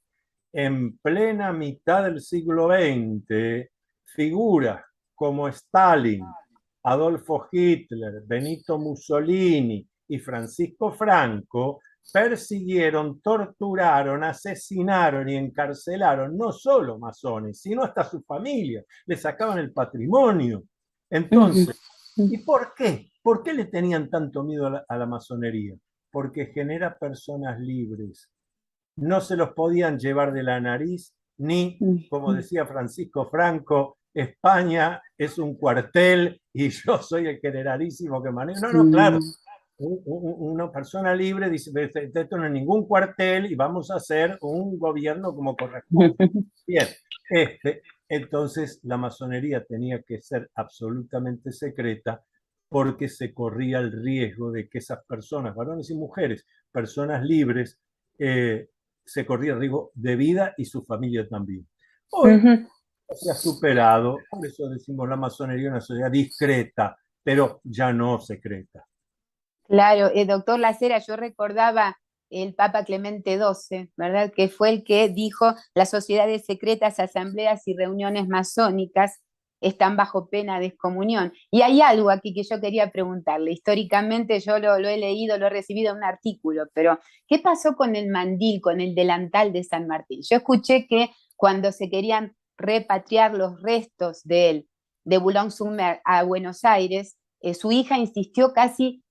en plena mitad del siglo XX, figuras como Stalin, Adolfo Hitler, Benito Mussolini y Francisco Franco persiguieron, torturaron, asesinaron y encarcelaron no solo masones, sino hasta sus familias, les sacaban el patrimonio. Entonces, ¿y por qué? ¿Por qué le tenían tanto miedo a la masonería? Porque genera personas libres. No se los podían llevar de la nariz, ni, como decía Francisco Franco, España es un cuartel y yo soy el generalísimo que maneja. No, no, claro. Una persona libre dice, esto no es ningún cuartel y vamos a hacer un gobierno como corresponde. Bien, entonces la masonería tenía que ser absolutamente secreta porque se corría el riesgo de que esas personas, varones y mujeres, personas libres, se corría el riesgo de vida y su familia también. Hoy se ha superado, por eso decimos la masonería es una sociedad discreta, pero ya no secreta. Claro, doctor Lacera, yo recordaba el Papa Clemente XII, ¿verdad? Que fue el que dijo las sociedades secretas, asambleas y reuniones masónicas están bajo pena de excomunión. Y hay algo aquí que yo quería preguntarle. Históricamente yo lo he leído, lo he recibido en un artículo, pero ¿qué pasó con el mandil, con el delantal de San Martín? Yo escuché que cuando se querían repatriar los restos de él, de Boulogne-sur-Mer a Buenos Aires, su hija insistió casi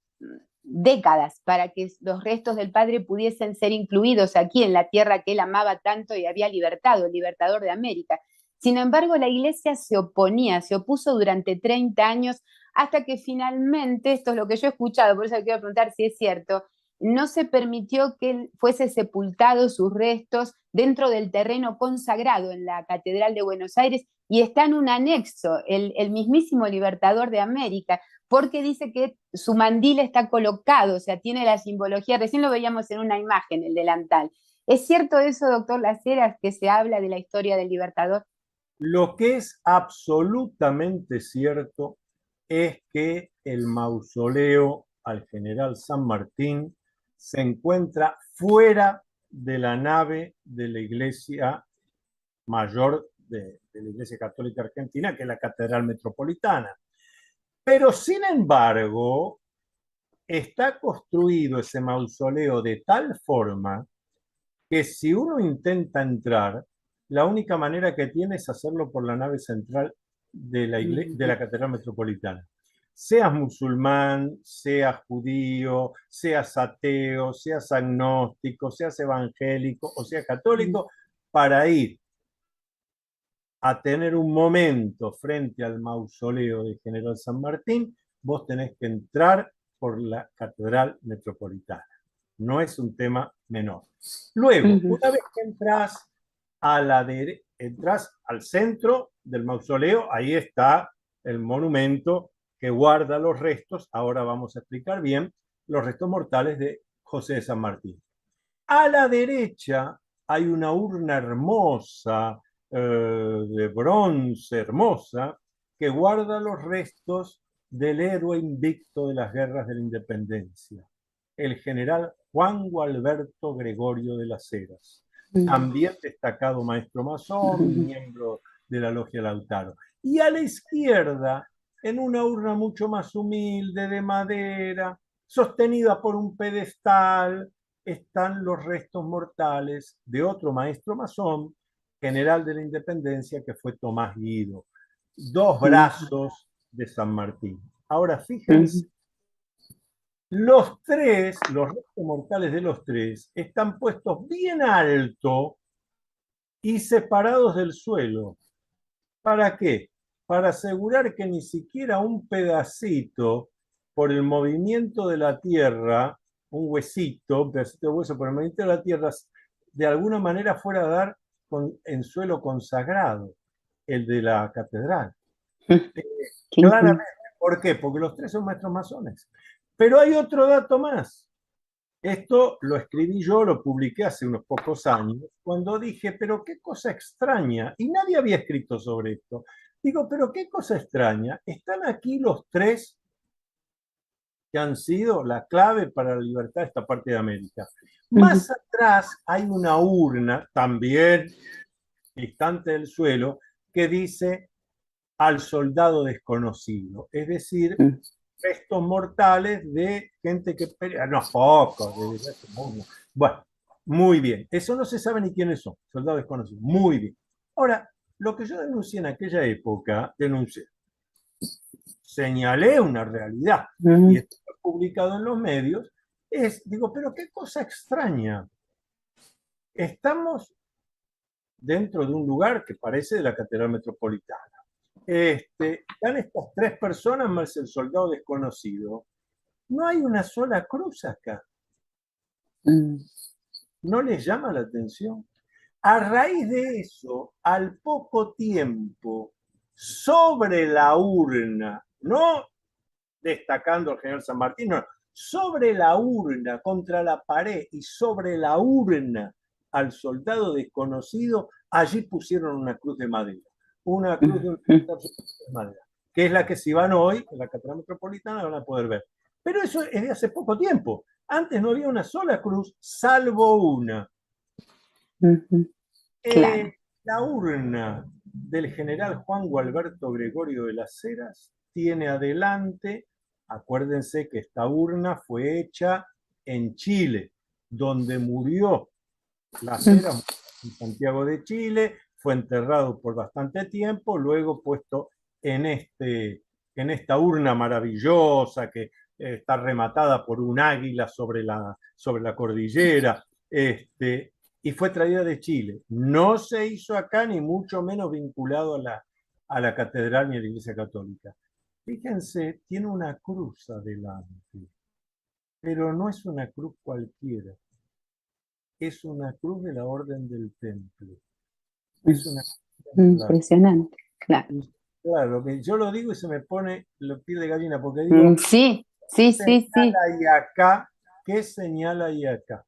décadas para que los restos del padre pudiesen ser incluidos aquí en la tierra que él amaba tanto y había libertado, el libertador de América. Sin embargo, la iglesia se oponía, se opuso durante 30 años hasta que finalmente, esto es lo que yo he escuchado, por eso quiero preguntar si es cierto, no se permitió que él fuese sepultado sus restos dentro del terreno consagrado en la Catedral de Buenos Aires y está en un anexo, el mismísimo libertador de América, porque dice que su mandil está colocado, o sea, tiene la simbología, recién lo veíamos en una imagen, el delantal. ¿Es cierto eso, doctor Laceras, que se habla de la historia del Libertador? Lo que es absolutamente cierto es que el mausoleo al general San Martín se encuentra fuera de la nave de la iglesia mayor de la Iglesia Católica Argentina, que es la Catedral Metropolitana. Pero sin embargo, está construido ese mausoleo de tal forma que si uno intenta entrar, la única manera que tiene es hacerlo por la nave central de la Catedral Metropolitana. Seas musulmán, seas judío, seas ateo, seas agnóstico, seas evangélico o seas católico, para ir a tener un momento frente al mausoleo del general San Martín, vos tenés que entrar por la Catedral Metropolitana. No es un tema menor. Luego, una vez que entras entras al centro del mausoleo, ahí está el monumento que guarda los restos, ahora vamos a explicar bien, los restos mortales de José de San Martín. A la derecha hay una urna hermosa, de bronce hermosa, que guarda los restos del héroe invicto de las guerras de la independencia, el general Juan Gualberto Gregorio de las Heras, también destacado maestro masón, miembro de la Logia Lautaro. Y a la izquierda, en una urna mucho más humilde, de madera, sostenida por un pedestal, están los restos mortales de otro maestro masón, general de la Independencia, que fue Tomás Guido. Dos brazos de San Martín. Ahora fíjense, los restos mortales de los tres, están puestos bien alto y separados del suelo. ¿Para qué? Para asegurar que ni siquiera un pedacito, por el movimiento de la tierra, un huesito, un pedacito de hueso por el movimiento de la tierra, de alguna manera fuera a dar en suelo consagrado, el de la catedral. Claramente. ¿Por qué? Porque los tres son maestros masones. Pero hay otro dato más. Esto lo escribí yo, lo publiqué hace unos pocos años, cuando dije, pero qué cosa extraña, y nadie había escrito sobre esto. Digo, pero qué cosa extraña, están aquí los tres que han sido la clave para la libertad de esta parte de América. Más atrás hay una urna, también distante del suelo, que dice al soldado desconocido, es decir, restos mortales de gente que pelea, no, pocos, bueno, muy bien, eso no se sabe ni quiénes son, soldados desconocidos, muy bien. Ahora, lo que yo denuncié en aquella época, señalé una realidad, y está publicado en los medios, digo, pero qué cosa extraña, estamos dentro de un lugar que parece de la Catedral Metropolitana. Están estas tres personas más el soldado desconocido. No hay una sola cruz acá. ¿No les llama la atención? A raíz de eso, al poco tiempo, sobre la urna, no destacando al general San Martín, no, sobre la urna, contra la pared y sobre la urna al soldado desconocido, allí pusieron una cruz de madera. Una cruz de madera, que es la que si van hoy en la Catedral Metropolitana van a poder ver. Pero eso es de hace poco tiempo. Antes no había una sola cruz, salvo una. Claro. La urna del general Juan Gualberto Gregorio de las Heras tiene adelante, acuérdense que esta urna fue hecha en Chile, donde murió Las Heras, en Santiago de Chile, fue enterrado por bastante tiempo, luego puesto en esta urna maravillosa que está rematada por un águila sobre la cordillera, y fue traída de Chile. No se hizo acá, ni mucho menos vinculado a la catedral ni a la Iglesia Católica. Fíjense, tiene una cruz adelante, pero no es una cruz cualquiera. Es una cruz de la Orden del Temple. Es una impresionante, claro. Claro, que yo lo digo y se me pone la piel de gallina, porque digo, sí. y acá, ¿qué señala ahí acá?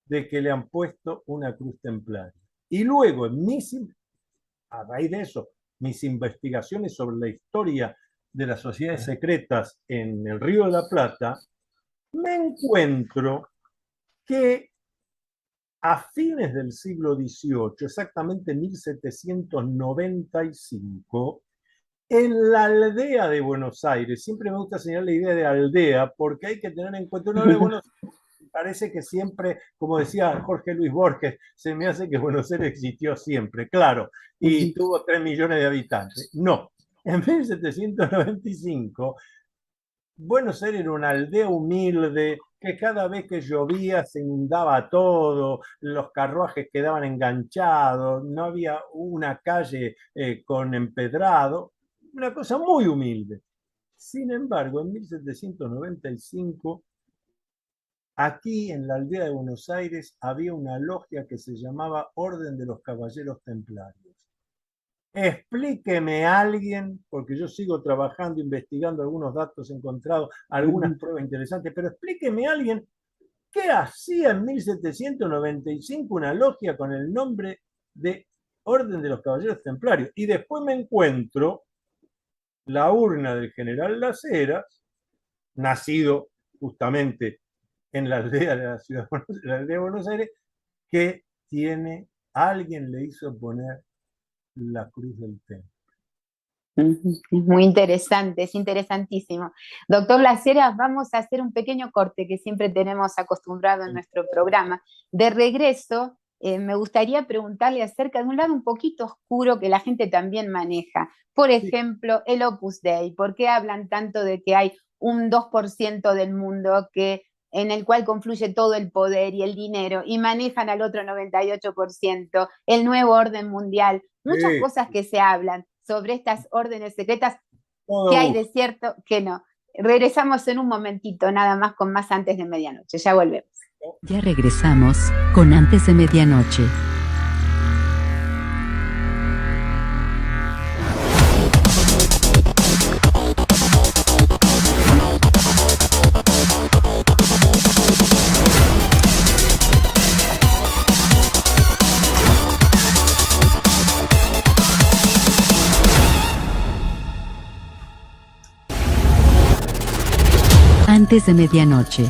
De que le han puesto una cruz templaria. Y luego, a raíz de eso, mis investigaciones sobre la historia de las sociedades secretas en el Río de la Plata, me encuentro que a fines del siglo XVIII, exactamente 1795, en la aldea de Buenos Aires, siempre me gusta señalar la idea de aldea, porque hay que tener en cuenta, uno habla de Buenos Aires, parece que siempre, como decía Jorge Luis Borges, se me hace que Buenos Aires existió siempre, claro, y tuvo 3 millones de habitantes. No, en 1795 Buenos Aires era una aldea humilde que cada vez que llovía se inundaba todo, los carruajes quedaban enganchados, no había una calle con empedrado, una cosa muy humilde. Sin embargo, en 1795, aquí en la aldea de Buenos Aires había una logia que se llamaba Orden de los Caballeros Templarios. Explíqueme a alguien, porque yo sigo trabajando, investigando algunos datos encontrados, algunas pruebas interesantes, pero explíqueme a alguien qué hacía en 1795 una logia con el nombre de Orden de los Caballeros Templarios. Y después me encuentro la urna del general Las Heras, nacido justamente en la aldea de la ciudad de la aldea de Buenos Aires, que tiene, alguien le hizo poner la cruz del templo. Es muy interesante, es interesantísimo. Doctor Las Heras, vamos a hacer un pequeño corte que siempre tenemos acostumbrado en nuestro programa. De regreso, me gustaría preguntarle acerca de un lado un poquito oscuro que la gente también maneja. Por ejemplo, el Opus Dei. ¿Por qué hablan tanto de que hay un 2% del mundo en el cual confluye todo el poder y el dinero y manejan al otro 98%, el nuevo orden mundial? Muchas cosas que se hablan sobre estas órdenes secretas, que hay de cierto, que no. Regresamos en un momentito, nada más con más Antes de Medianoche. Ya volvemos. Ya regresamos con Antes de Medianoche. Antes de Medianoche.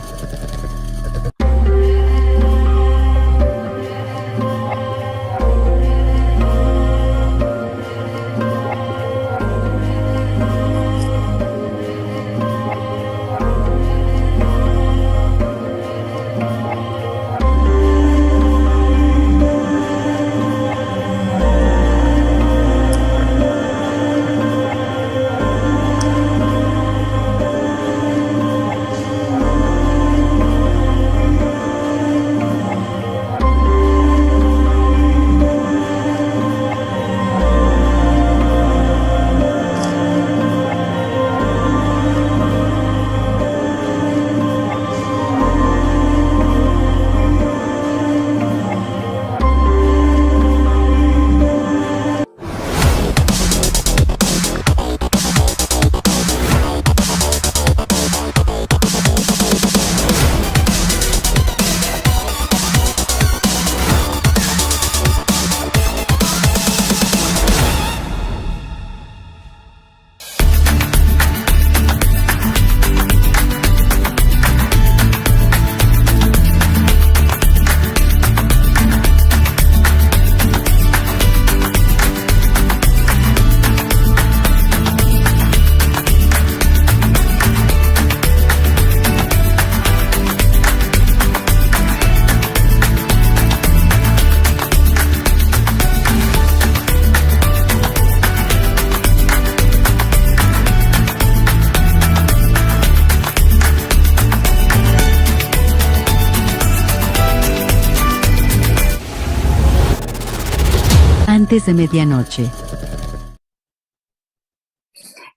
Antes de Medianoche.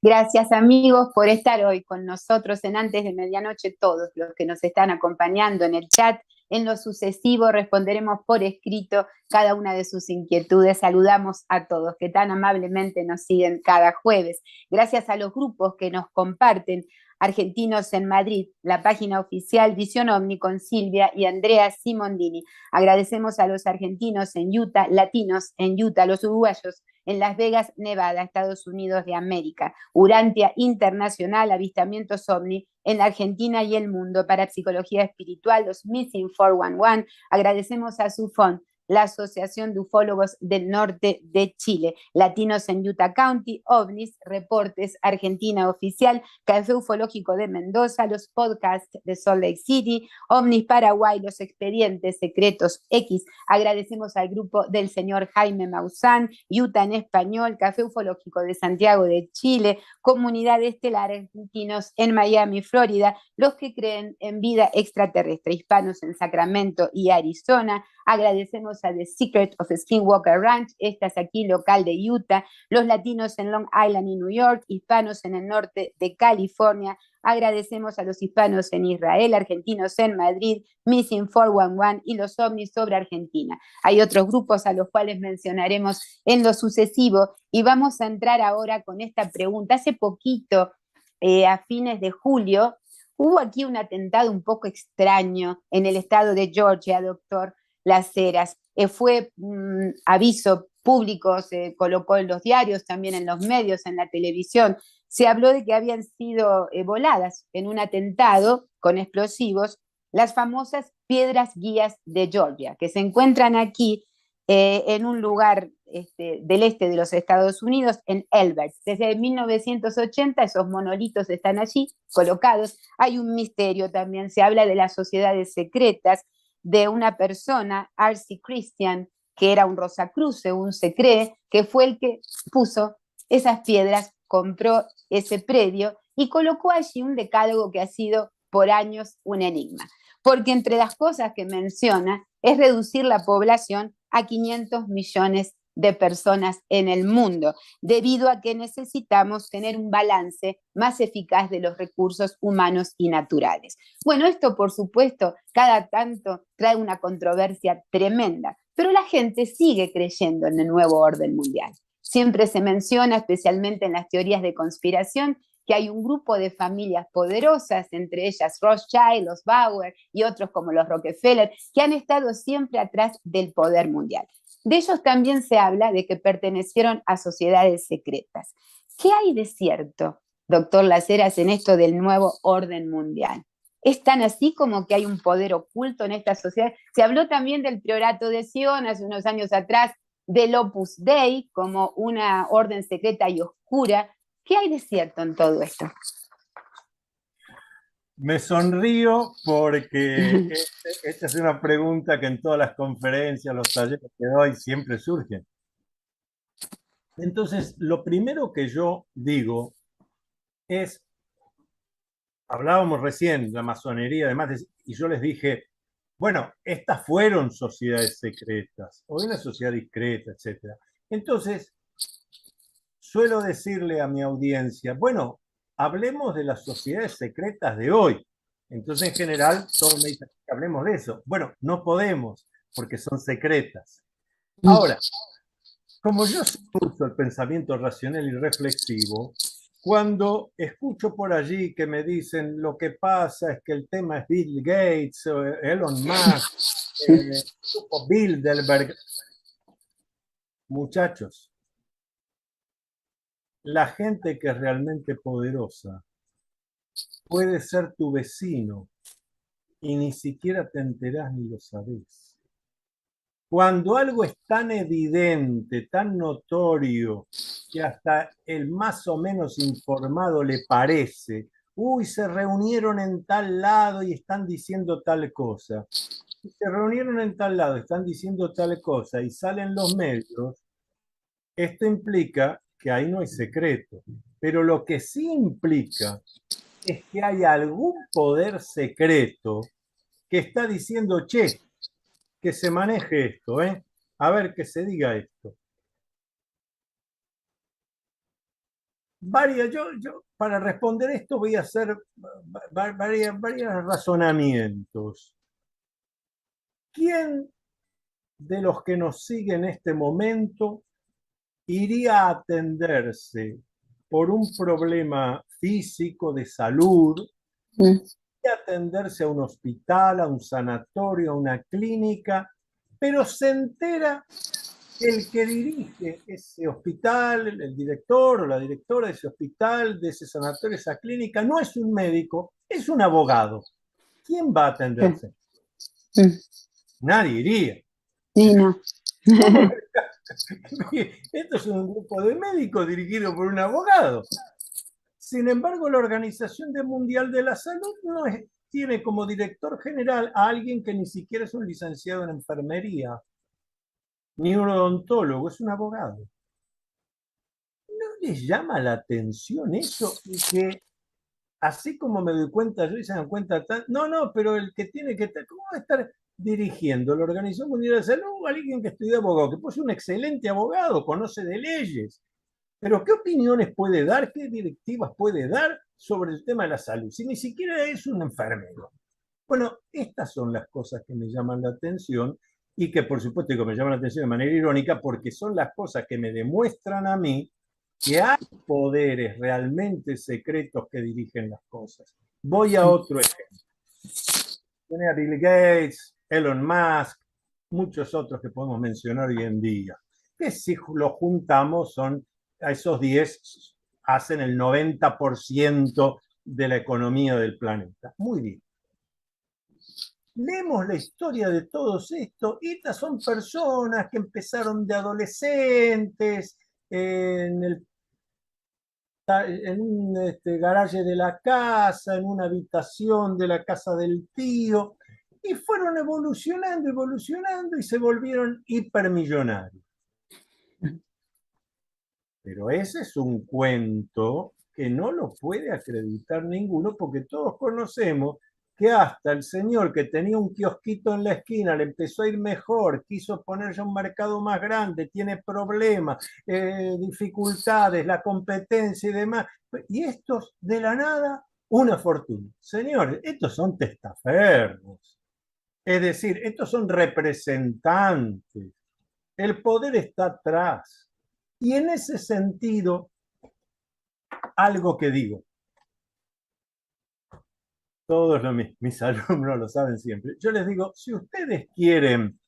Gracias amigos por estar hoy con nosotros en Antes de Medianoche, todos los que nos están acompañando en el chat. En lo sucesivo responderemos por escrito cada una de sus inquietudes. Saludamos a todos que tan amablemente nos siguen cada jueves. Gracias a los grupos que nos comparten. Argentinos en Madrid, la página oficial Visión Omni con Silvia y Andrea Simondini. Agradecemos a los argentinos en Utah, latinos en Utah, los uruguayos en Las Vegas, Nevada, Estados Unidos de América. Urantia Internacional, avistamientos OVNI en la Argentina y el mundo. Para Psicología Espiritual, los Missing 411. Agradecemos a SUFON, la Asociación de Ufólogos del Norte de Chile, Latinos en Utah County, OVNIs, Reportes, Argentina Oficial, Café Ufológico de Mendoza, los podcasts de Salt Lake City, OVNIs Paraguay, los Expedientes Secretos X. Agradecemos al grupo del señor Jaime Maussan, Utah en Español, Café Ufológico de Santiago de Chile, Comunidad Estelar Argentinos en Miami, Florida, los que creen en vida extraterrestre, hispanos en Sacramento y Arizona. Agradecemos a The Secret of Skinwalker Ranch, esta es aquí local de Utah, los latinos en Long Island y New York, hispanos en el norte de California. Agradecemos a los hispanos en Israel, argentinos en Madrid, Missing 411 y los ovnis sobre Argentina. Hay otros grupos a los cuales mencionaremos en lo sucesivo y vamos a entrar ahora con esta pregunta. Hace poquito, a fines de julio, hubo aquí un atentado un poco extraño en el estado de Georgia, doctor Las Heras. Fue aviso público, se colocó en los diarios, también en los medios, en la televisión. Se habló de que habían sido voladas en un atentado con explosivos las famosas piedras guías de Georgia, que se encuentran aquí en un lugar del este de los Estados Unidos, en Elbert. Desde 1980 esos monolitos están allí colocados. Hay un misterio también, se habla de las sociedades secretas de una persona, R.C. Christian, que era un Rosacruce, se cree, que fue el que puso esas piedras, compró ese predio y colocó allí un decálogo que ha sido por años un enigma. Porque entre las cosas que menciona es reducir la población a 500 millones de personas en el mundo, debido a que necesitamos tener un balance más eficaz de los recursos humanos y naturales. Bueno, esto por supuesto cada tanto trae una controversia tremenda, pero la gente sigue creyendo en el nuevo orden mundial. Siempre se menciona, especialmente en las teorías de conspiración, que hay un grupo de familias poderosas, entre ellas Rothschild, los Bauer y otros como los Rockefeller, que han estado siempre atrás del poder mundial. De ellos también se habla de que pertenecieron a sociedades secretas. ¿Qué hay de cierto, doctor Las Heras, en esto del nuevo orden mundial? ¿Es tan así como que hay un poder oculto en esta sociedad? Se habló también del Priorato de Sion hace unos años atrás, del Opus Dei como una orden secreta y oscura. ¿Qué hay de cierto en todo esto? Me sonrío porque esta es una pregunta que en todas las conferencias, los talleres que doy, siempre surgen. Entonces, lo primero que yo digo es, hablábamos recién de la masonería, además, y yo les dije, bueno, estas fueron sociedades secretas, o una sociedad discreta, etc. Entonces, suelo decirle a mi audiencia, bueno, hablemos de las sociedades secretas de hoy. Entonces, en general, todos me dicen que hablemos de eso. Bueno, no podemos, porque son secretas. Ahora, como yo uso el pensamiento racional y reflexivo, cuando escucho por allí que me dicen lo que pasa es que el tema es Bill Gates, o Elon Musk, o Bilderberg, muchachos, la gente que es realmente poderosa puede ser tu vecino y ni siquiera te enterás ni lo sabés. Cuando algo es tan evidente, tan notorio, que hasta el más o menos informado le parece, uy, se reunieron en tal lado y están diciendo tal cosa. Si se reunieron en tal lado, están diciendo tal cosa y salen los medios, esto implica que ahí no hay secreto. Pero lo que sí implica es que hay algún poder secreto que está diciendo, che, que se maneje esto, a ver que se diga esto. Yo para responder esto voy a hacer varios razonamientos. ¿Quién de los que nos siguen en este momento iría a atenderse por un problema físico de salud, y atenderse a un hospital, a un sanatorio, a una clínica, pero se entera el que dirige ese hospital, el director o la directora de ese hospital, de ese sanatorio, esa clínica, no es un médico, es un abogado. ¿Quién va a atenderse? Nadie iría. Sí, no. Esto es un grupo de médicos dirigido por un abogado. Sin embargo, la Organización Mundial de la Salud no tiene como director general a alguien que ni siquiera es un licenciado en enfermería, ni un odontólogo, es un abogado. ¿No les llama la atención eso? Y que así como me doy cuenta yo y se dan cuenta, no, pero el que tiene que estar, ¿cómo va a estar dirigiendo la Organización Mundial de la Salud? Alguien que estudia abogado, que puede ser un excelente abogado, conoce de leyes, pero ¿qué opiniones puede dar, qué directivas puede dar sobre el tema de la salud, si ni siquiera es un enfermero? Bueno, estas son las cosas que me llaman la atención y que por supuesto que me llaman la atención de manera irónica porque son las cosas que me demuestran a mí que hay poderes realmente secretos que dirigen las cosas. Voy a otro ejemplo. Tiene a Bill Gates, Elon Musk, muchos otros que podemos mencionar hoy en día, que si los juntamos son a esos 10, hacen el 90% de la economía del planeta. Muy bien. Leemos la historia de todos estos, y estas son personas que empezaron de adolescentes en un garaje de la casa, en una habitación de la casa del tío, y fueron evolucionando y se volvieron hipermillonarios. Pero ese es un cuento que no lo puede acreditar ninguno porque todos conocemos que hasta el señor que tenía un kiosquito en la esquina le empezó a ir mejor, quiso poner ya un mercado más grande, tiene problemas, dificultades, la competencia y demás. Y estos de la nada, una fortuna. Señores, estos son testaferros. Es decir, estos son representantes. El poder está atrás. Y en ese sentido, algo que digo, todos mis alumnos lo saben siempre, yo les digo, si ustedes quieren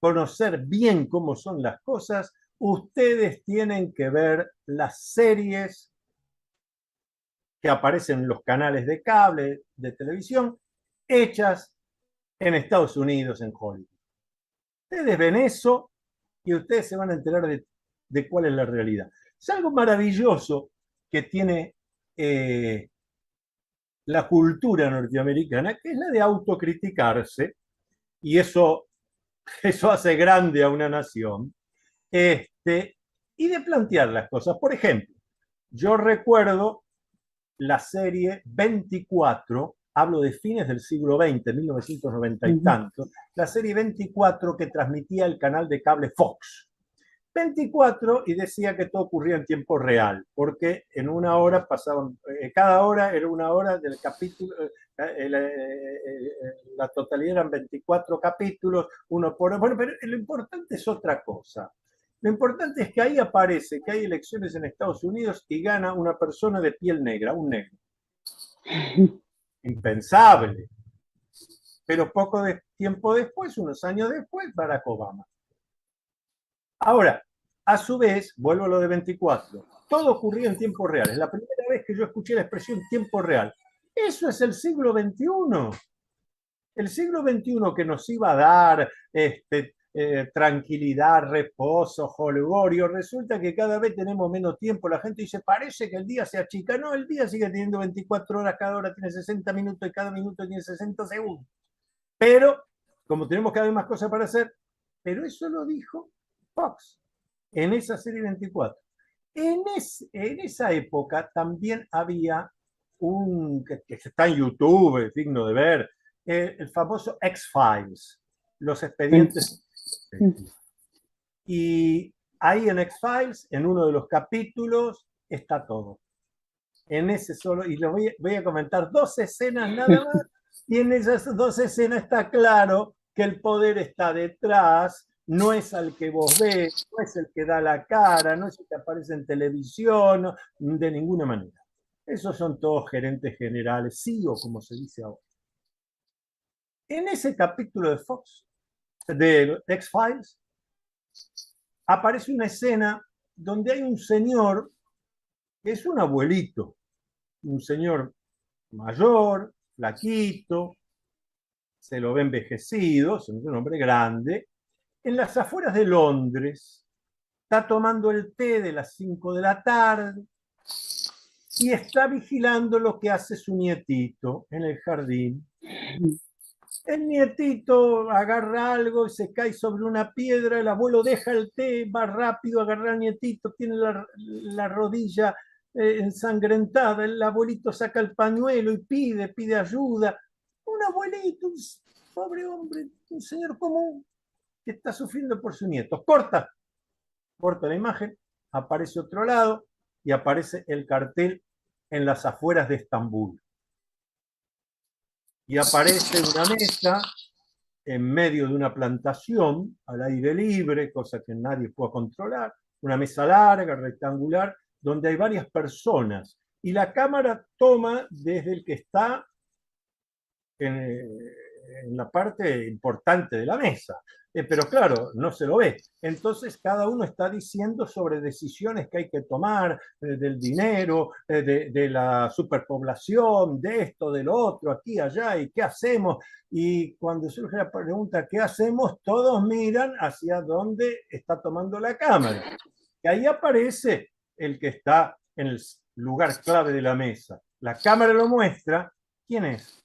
conocer bien cómo son las cosas, ustedes tienen que ver las series que aparecen en los canales de cable, de televisión, hechas en Estados Unidos, en Hollywood. Ustedes ven eso y ustedes se van a enterar de cuál es la realidad. Es algo maravilloso que tiene la cultura norteamericana, que es la de autocriticarse, y eso hace grande a una nación, y de plantear las cosas. Por ejemplo, yo recuerdo la serie 24, hablo de fines del siglo XX, 1990 y tanto, la serie 24 que transmitía el canal de cable Fox. 24 y decía que todo ocurría en tiempo real, porque en una hora pasaban, cada hora era una hora del capítulo, la totalidad eran 24 capítulos, uno por... Bueno, pero lo importante es otra cosa. Lo importante es que ahí aparece que hay elecciones en Estados Unidos y gana una persona de piel negra, un negro. Impensable. Pero poco tiempo después, unos años después, Barack Obama. Ahora, a su vez, vuelvo a lo de 24, todo ocurría en tiempo real. Es la primera vez que yo escuché la expresión tiempo real. Eso es el siglo XXI. El siglo XXI que nos iba a dar tranquilidad, reposo, jolgorio, resulta que cada vez tenemos menos tiempo. La gente dice, parece que el día se achica. No, el día sigue teniendo 24 horas, cada hora tiene 60 minutos y cada minuto tiene 60 segundos. Pero, como tenemos cada vez más cosas para hacer, pero eso lo dijo Fox en esa serie 24. En esa época también había que está en YouTube, es digno de ver, el famoso X-Files, los expedientes. Y ahí en X-Files, en uno de los capítulos, está todo. En ese solo, y lo voy a comentar 2 escenas nada más, y en esas 2 escenas está claro que el poder está detrás, no es al que vos ves, no es el que da la cara, no es el que aparece en televisión, no, de ninguna manera. Esos son todos gerentes generales, CEO, como se dice ahora. En ese capítulo de Fox, de X-Files, aparece una escena donde hay un señor que es un abuelito, un señor mayor, flaquito, se lo ve envejecido, es un hombre grande, en las afueras de Londres, está tomando el té de las 5 de la tarde y está vigilando lo que hace su nietito en el jardín. El nietito agarra algo y se cae sobre una piedra, el abuelo deja el té, va rápido a agarrar al nietito, tiene la rodilla ensangrentada, el abuelito saca el pañuelo y pide ayuda. Un abuelito, un pobre hombre, un señor común que está sufriendo por su nieto. Corta la imagen, aparece otro lado y aparece el cartel en las afueras de Estambul. Y aparece una mesa en medio de una plantación, al aire libre, cosa que nadie puede controlar, una mesa larga, rectangular, donde hay varias personas. Y la cámara toma desde el que está en la parte importante de la mesa. Pero claro, no se lo ve. Entonces cada uno está diciendo sobre decisiones que hay que tomar, del dinero, de la superpoblación, de esto, de lo otro, aquí, allá, y qué hacemos. Y cuando surge la pregunta, ¿qué hacemos? Todos miran hacia dónde está tomando la cámara. Y ahí aparece el que está en el lugar clave de la mesa. La cámara lo muestra. ¿Quién es?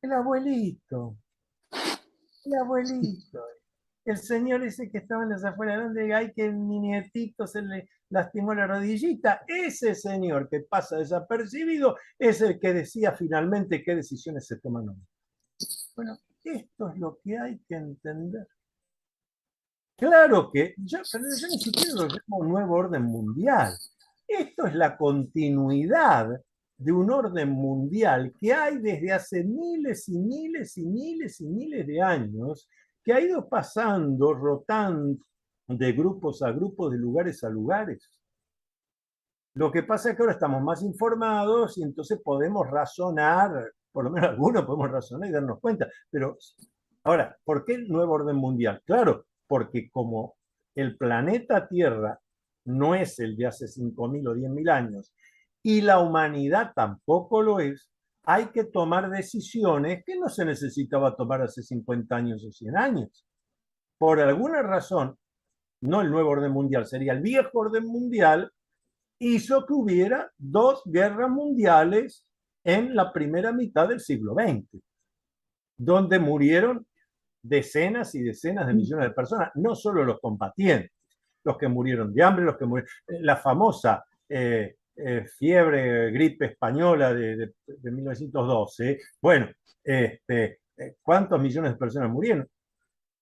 El abuelito. El abuelito. El señor ese que estaba en las afueras, donde hay que mi nietito se le lastimó la rodillita, ese señor que pasa desapercibido es el que decía finalmente qué decisiones se toman hoy. Bueno, esto es lo que hay que entender. Claro que yo ni siquiera lo llamo un nuevo orden mundial. Esto es la continuidad de un orden mundial que hay desde hace miles y miles y miles y miles de años, que ha ido pasando, rotando de grupos a grupos, de lugares a lugares. Lo que pasa es que ahora estamos más informados y entonces podemos razonar, por lo menos algunos podemos razonar y darnos cuenta. Pero ahora, ¿por qué el nuevo orden mundial? Claro, porque como el planeta Tierra no es el de hace 5.000 o 10.000 años y la humanidad tampoco lo es, hay que tomar decisiones que no se necesitaba tomar hace 50 años o 100 años. Por alguna razón, no el nuevo orden mundial, sería el viejo orden mundial, hizo que hubiera 2 guerras mundiales en la primera mitad del siglo XX, donde murieron decenas y decenas de millones de personas, no solo los combatientes, los que murieron de hambre, los que murieron, la famosa fiebre, gripe española de 1912, bueno, ¿cuántos millones de personas murieron?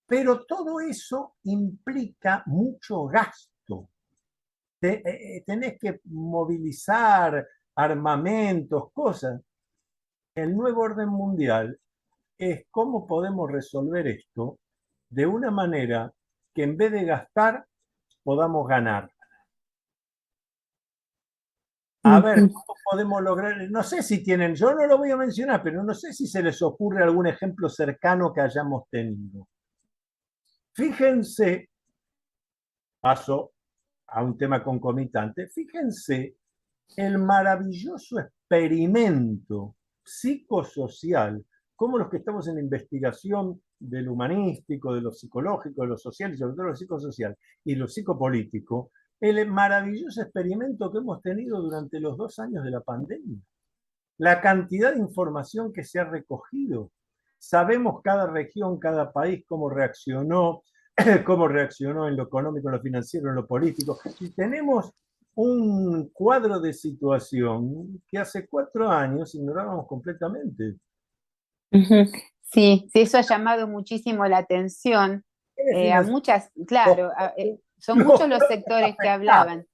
Pero todo eso implica mucho gasto. Tenés que movilizar armamentos, cosas. El nuevo orden mundial es cómo podemos resolver esto de una manera que en vez de gastar, podamos ganar. A ver, ¿cómo podemos lograr? No sé si tienen, yo no lo voy a mencionar, pero no sé si se les ocurre algún ejemplo cercano que hayamos tenido. Fíjense, paso a un tema concomitante, fíjense el maravilloso experimento psicosocial, como los que estamos en la investigación de lo humanístico, de lo psicológico, de lo social, y sobre todo lo psicosocial y lo psicopolítico, el maravilloso experimento que hemos tenido durante los 2 años de la pandemia. La cantidad de información que se ha recogido. Sabemos cada región, cada país cómo reaccionó en lo económico, en lo financiero, en lo político. Y tenemos un cuadro de situación que hace 4 años ignorábamos completamente. Sí, eso ha llamado muchísimo la atención a muchas, claro, son muchos los sectores que hablaban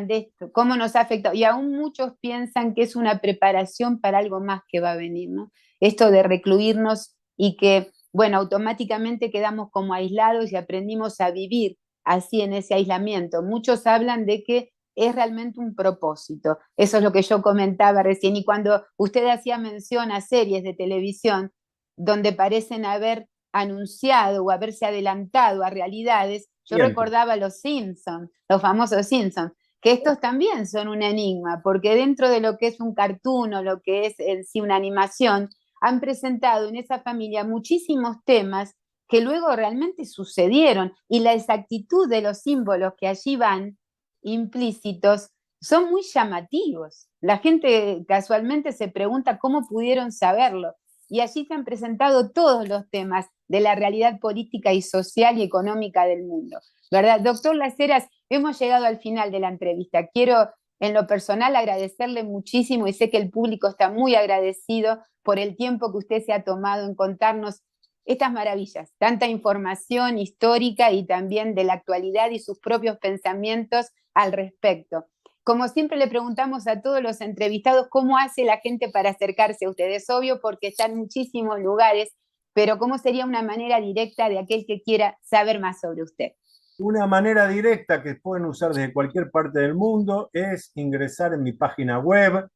de esto, cómo nos ha afectado, y aún muchos piensan que es una preparación para algo más que va a venir, ¿no? Esto de recluirnos y que, bueno, automáticamente quedamos como aislados y aprendimos a vivir así en ese aislamiento. Muchos hablan de que es realmente un propósito. Eso es lo que yo comentaba recién. Y cuando usted hacía mención a series de televisión donde parecen haber anunciado o haberse adelantado a realidades. Yo Siempre. recordaba los Simpsons, los famosos Simpsons, que estos también son un enigma, porque dentro de lo que es un cartoon o lo que es en sí una animación, han presentado en esa familia muchísimos temas que luego realmente sucedieron, y la exactitud de los símbolos que allí van implícitos son muy llamativos. La gente casualmente se pregunta cómo pudieron saberlo, y allí se han presentado todos los temas de la realidad política y social y económica del mundo, ¿verdad? Doctor Las Heras, hemos llegado al final de la entrevista. Quiero, en lo personal, agradecerle muchísimo, y sé que el público está muy agradecido por el tiempo que usted se ha tomado en contarnos estas maravillas, tanta información histórica y también de la actualidad y sus propios pensamientos al respecto. Como siempre le preguntamos a todos los entrevistados cómo hace la gente para acercarse a ustedes. Es obvio porque está en muchísimos lugares, pero ¿cómo sería una manera directa de aquel que quiera saber más sobre usted? Una manera directa que pueden usar desde cualquier parte del mundo es ingresar en mi página web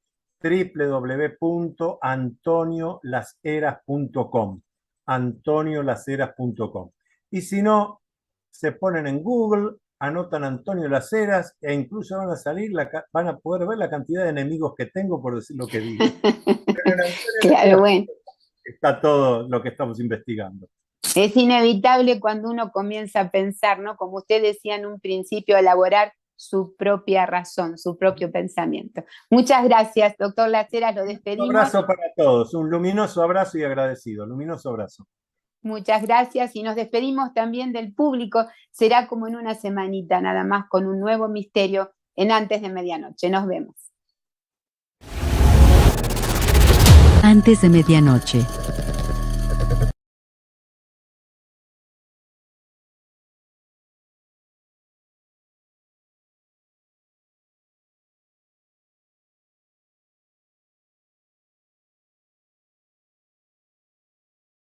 www.antoniolaseras.com, antoniolaseras.com. Y si no, se ponen en Google, anotan Antonio Las Heras e incluso van a salir, van a poder ver la cantidad de enemigos que tengo por decir lo que digo. Pero en Claro, bueno. está todo lo que estamos investigando. Es inevitable cuando uno comienza a pensar, ¿no? Como usted decía en un principio, elaborar su propia razón, su propio pensamiento. Muchas gracias, doctor Las Heras, lo despedimos. Un abrazo para todos, un luminoso abrazo y agradecido, luminoso abrazo. Muchas gracias, y nos despedimos también del público. Será como en una semanita nada más, con un nuevo misterio en Antes de Medianoche. Nos vemos. Antes de Medianoche.